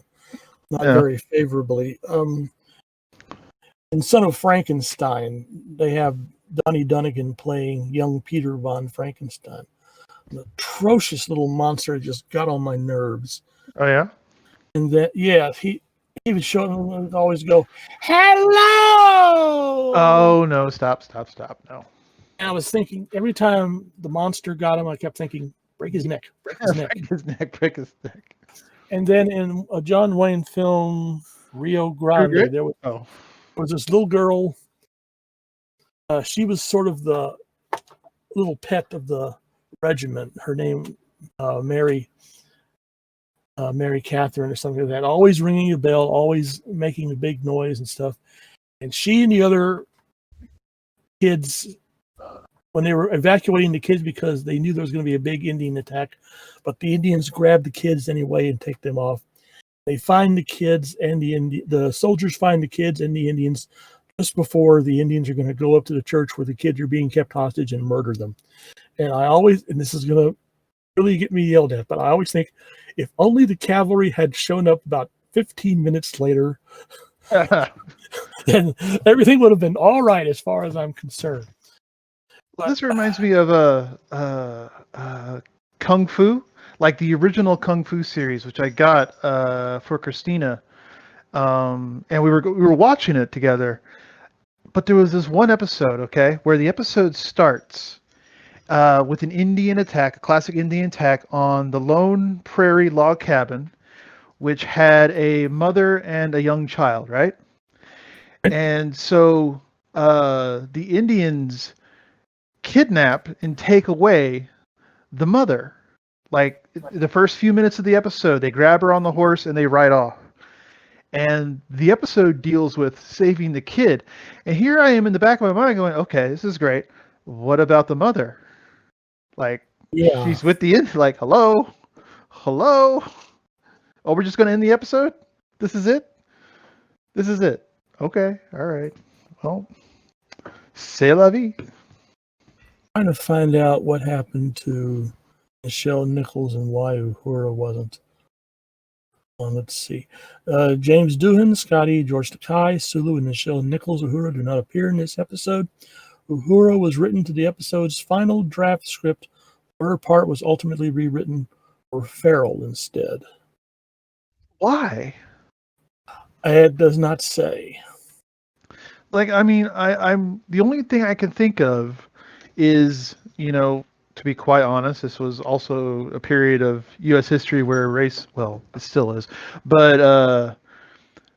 not very favorably. In Son of Frankenstein, they have Donnie Dunnigan playing young Peter von Frankenstein. An atrocious little monster just got on my nerves. Oh yeah. And that he would always go, "Hello!" Oh no! Stop! No. And I was thinking every time the monster got him, I kept thinking, break his neck. Break his neck. And then in a John Wayne film, Rio Grande, there was this little girl. She was sort of the little pet of the regiment. Her name, Mary Catherine or something like that. Always ringing a bell, always making a big noise and stuff. And she and the other kids, when they were evacuating the kids because they knew there was going to be a big Indian attack, but the Indians grabbed the kids anyway and take them off. They find the kids and the soldiers find the kids and the Indians just before the Indians are going to go up to the church where the kids are being kept hostage and murder them. And this is going to really get me yelled at, but I always think if only the cavalry had shown up about 15 minutes later, then everything would have been all right as far as I'm concerned. But, this reminds me of Kung Fu, like the original Kung Fu series, which I got for Christina, and we were watching it together. But there was this one episode, okay, where the episode starts with an Indian attack, a classic Indian attack on the lone prairie log cabin, which had a mother and a young child, right? And so the Indians kidnap and take away the mother. Like the first few minutes of the episode, they grab her on the horse and they ride off. And the episode deals with saving the kid. And here I am in the back of my mind going, okay, this is great. What about the mother? Like, Yeah. she's with the end. Like, hello? Hello? Oh, we're just going to end the episode? This is it? This is it. Okay. All right. Well, c'est la vie. Trying to find out what happened to Michelle Nichols and why Uhura wasn't. Let's see. James Doohan, Scotty, George Takei, Sulu, and Michelle Nichols Uhura do not appear in this episode. Uhura was written to the episode's final draft script. Her part was ultimately rewritten for Farrell instead. Why? It does not say. Like, I mean, I'm the only thing I can think of is, to be quite honest, this was also a period of U.S. history where race, well, it still is, but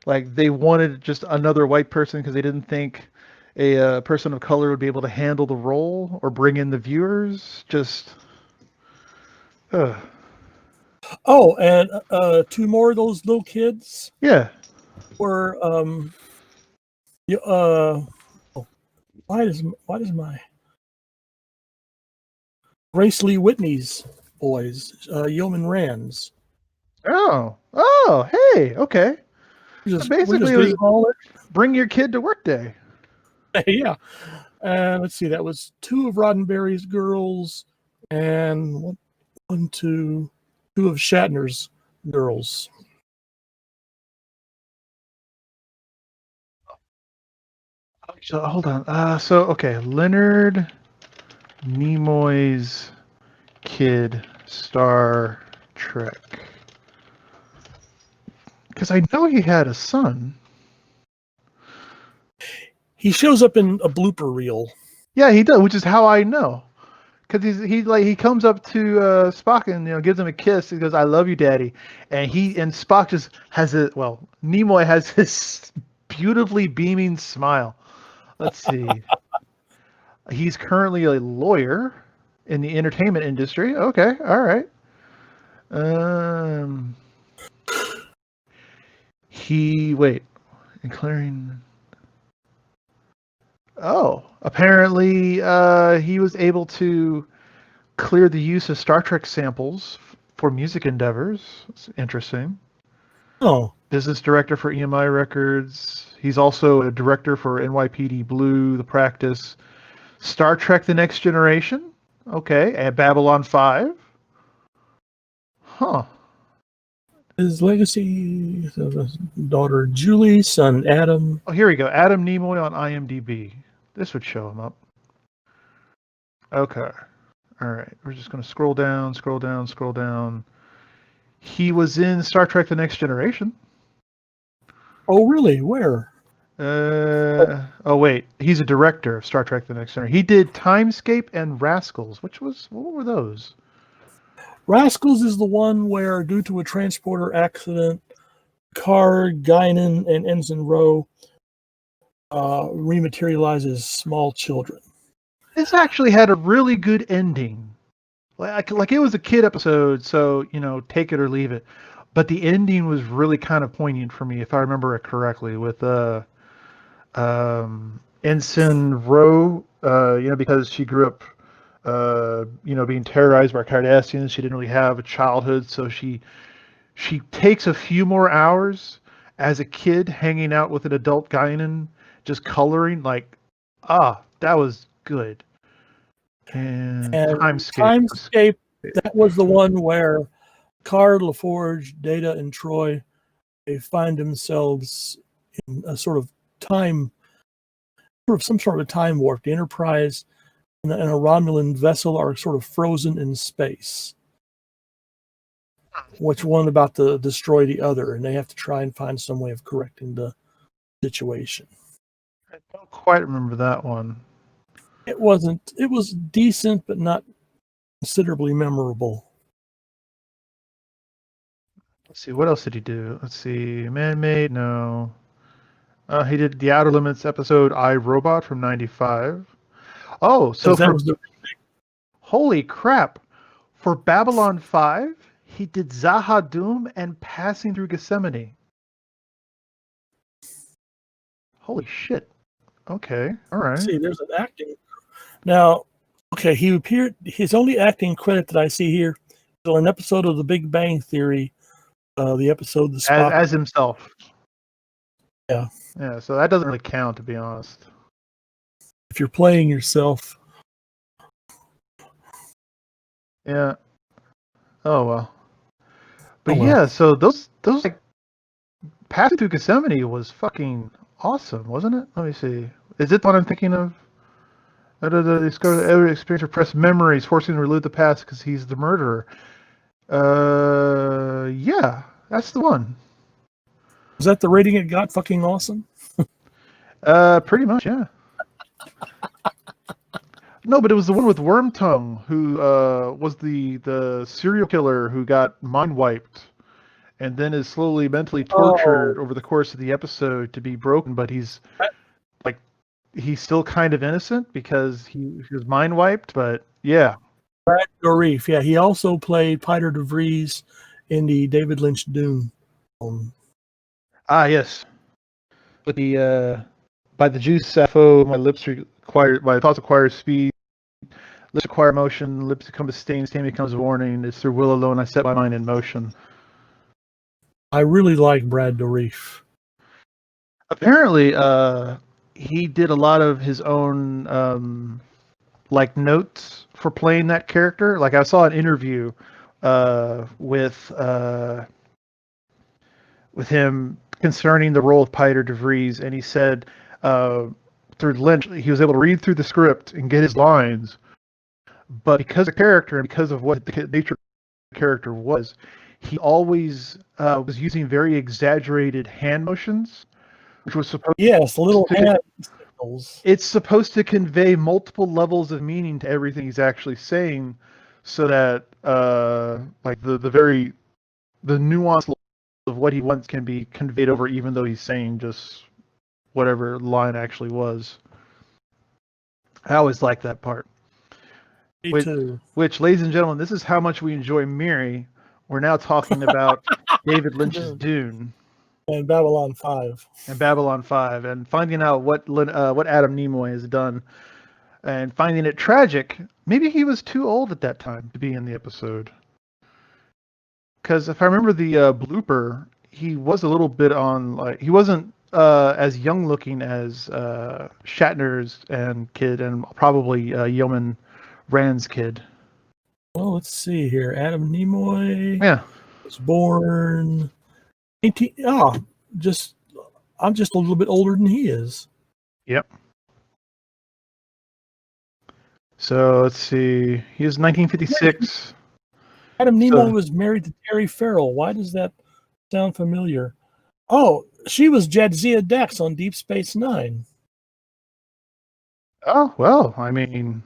like they wanted just another white person because they didn't think a person of color would be able to handle the role or bring in the viewers. Just, uh, Oh, and two more of those little kids yeah. were why does my Grace Lee Whitney's boys, Yeoman Rands. Oh, hey, okay. So basically, it was call it. bring your kid to work day. Yeah. Let's see, that was two of Roddenberry's girls and two of Shatner's girls. So hold on. So okay, Leonard Nimoy's kid, Star Trek. Because I know he had a son. He shows up in a blooper reel. Yeah, he does, which is how I know. Because he comes up to Spock and gives him a kiss. He goes, "I love you, Daddy," and Spock just has Nimoy has this beautifully beaming smile. Let's see. He's currently a lawyer in the entertainment industry. Okay, all right. Declaring. Oh, apparently he was able to clear the use of Star Trek samples for music endeavors. It's interesting. Oh. Business director for EMI Records. He's also a director for NYPD Blue, The Practice, Star Trek: The Next Generation. Okay, and Babylon 5. Huh. His legacy, daughter Julie, son Adam. Oh, here we go. Adam Nimoy on IMDb. This would show him up. Okay. All right. We're just going to scroll down, scroll down, scroll down. He was in Star Trek: The Next Generation. Oh, really? Where? Oh wait, he's a director of Star Trek: The Next Generation. He did Timescape and Rascals. What were those? Rascals is the one where, due to a transporter accident, Card, Guinan, and Ensign Rowe rematerializes small children. This actually had a really good ending. Like it was a kid episode, so take it or leave it. But the ending was really kind of poignant for me, if I remember it correctly, with Ensign Rowe. Because she grew up, being terrorized by Cardassians. She didn't really have a childhood, so she takes a few more hours as a kid hanging out with an adult Guinan, just coloring. That was good. And Timescape, that was the one where Card, LaForge, Data, and Troy, they find themselves in a sort of some sort of time warp. The Enterprise and a Romulan vessel are sort of frozen in space. Which one about to destroy the other, and they have to try and find some way of correcting the situation. I don't quite remember that one. It was decent, but not considerably memorable. Let's see, what else did he do? Let's see, Man-Made, no. He did the Outer Limits episode I, Robot from 95. Oh, so That for, was the holy crap. For Babylon 5, he did Zahadum and Passing Through Gethsemane. Holy shit. Okay, all right. see. There's an acting now. Okay, he appeared. His only acting credit that I see here is on an episode of The Big Bang Theory. The episode The Spock. As himself. Yeah. Yeah, so that doesn't really count, to be honest. If you're playing yourself. Yeah. Oh well. But Oh, well. yeah, so those like Passing Through Gethsemane was fucking awesome, wasn't it? Let me see. Is it the one I'm thinking of? Discover every experience repressed memories, forcing him to relive the past because he's the murderer. Yeah, that's the one. Was that the rating it got? Fucking awesome. Pretty much, yeah. No, but it was the one with Wormtongue, who was the serial killer who got mind wiped, and then is slowly mentally tortured over the course of the episode to be broken. But he's still kind of innocent because he was mind wiped. But yeah, Brad Dourif. Yeah, he also played Peter de Vries in the David Lynch Dune. Yes, with the by the juice Sappho, my thoughts acquire speed. Lips acquire motion, lips become a stain becomes a warning. It's through will alone I set my mind in motion. I really like Brad Dourif. Apparently, he did a lot of his own like notes for playing that character. Like I saw an interview with him concerning the role of Peter de Vries, and he said through Lynch, he was able to read through the script and get his lines. But because of character and because of what the nature of the character was, he always was using very exaggerated hand motions, which was supposed little hand signals. it's supposed to convey multiple levels of meaning to everything he's actually saying, so that like the nuance of what he wants can be conveyed over, even though he's saying just whatever line actually was. I always like that part. Me too. Which, ladies and gentlemen, this is how much we enjoy Miri. We're now talking about David Lynch's Dune And Babylon 5. and Babylon 5, and finding out what Adam Nimoy has done, and finding it tragic. Maybe he was too old at that time to be in the episode. Because if I remember the blooper, he was a little bit on, like, he wasn't as young looking as Shatner's and kid, and probably Yeoman Rand's kid. Well, let's see here. Adam Nimoy was born 18. I'm just a little bit older than he is. Yep. So let's see. He was 1956. Adam Nimoy was married to Terry Farrell. Why does that sound familiar? Oh, she was Jadzia Dax on Deep Space Nine. Oh, well, I mean,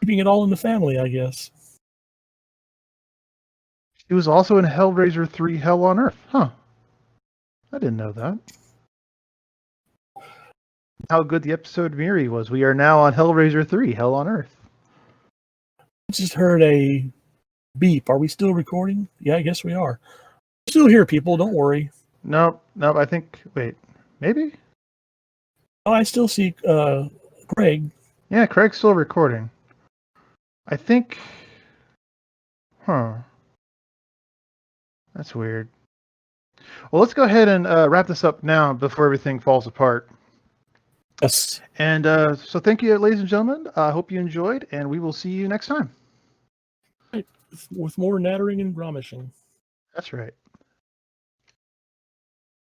Keeping it all in the family, I guess. he was also in Hellraiser 3 Hell on Earth. Huh. I didn't know that. How good the episode Miri was. We are now on Hellraiser 3 Hell on Earth. I just heard a beep. Are we still recording? Yeah, I guess we are. We're still here, people. Don't worry. Nope, I think, wait, maybe? Oh, I still see Craig. Yeah, Craig's still recording. I think, that's weird. Well, let's go ahead and wrap this up now before everything falls apart. Yes. And so thank you, ladies and gentlemen. I hope you enjoyed, and we will see you next time. With more nattering and gromishing. That's right.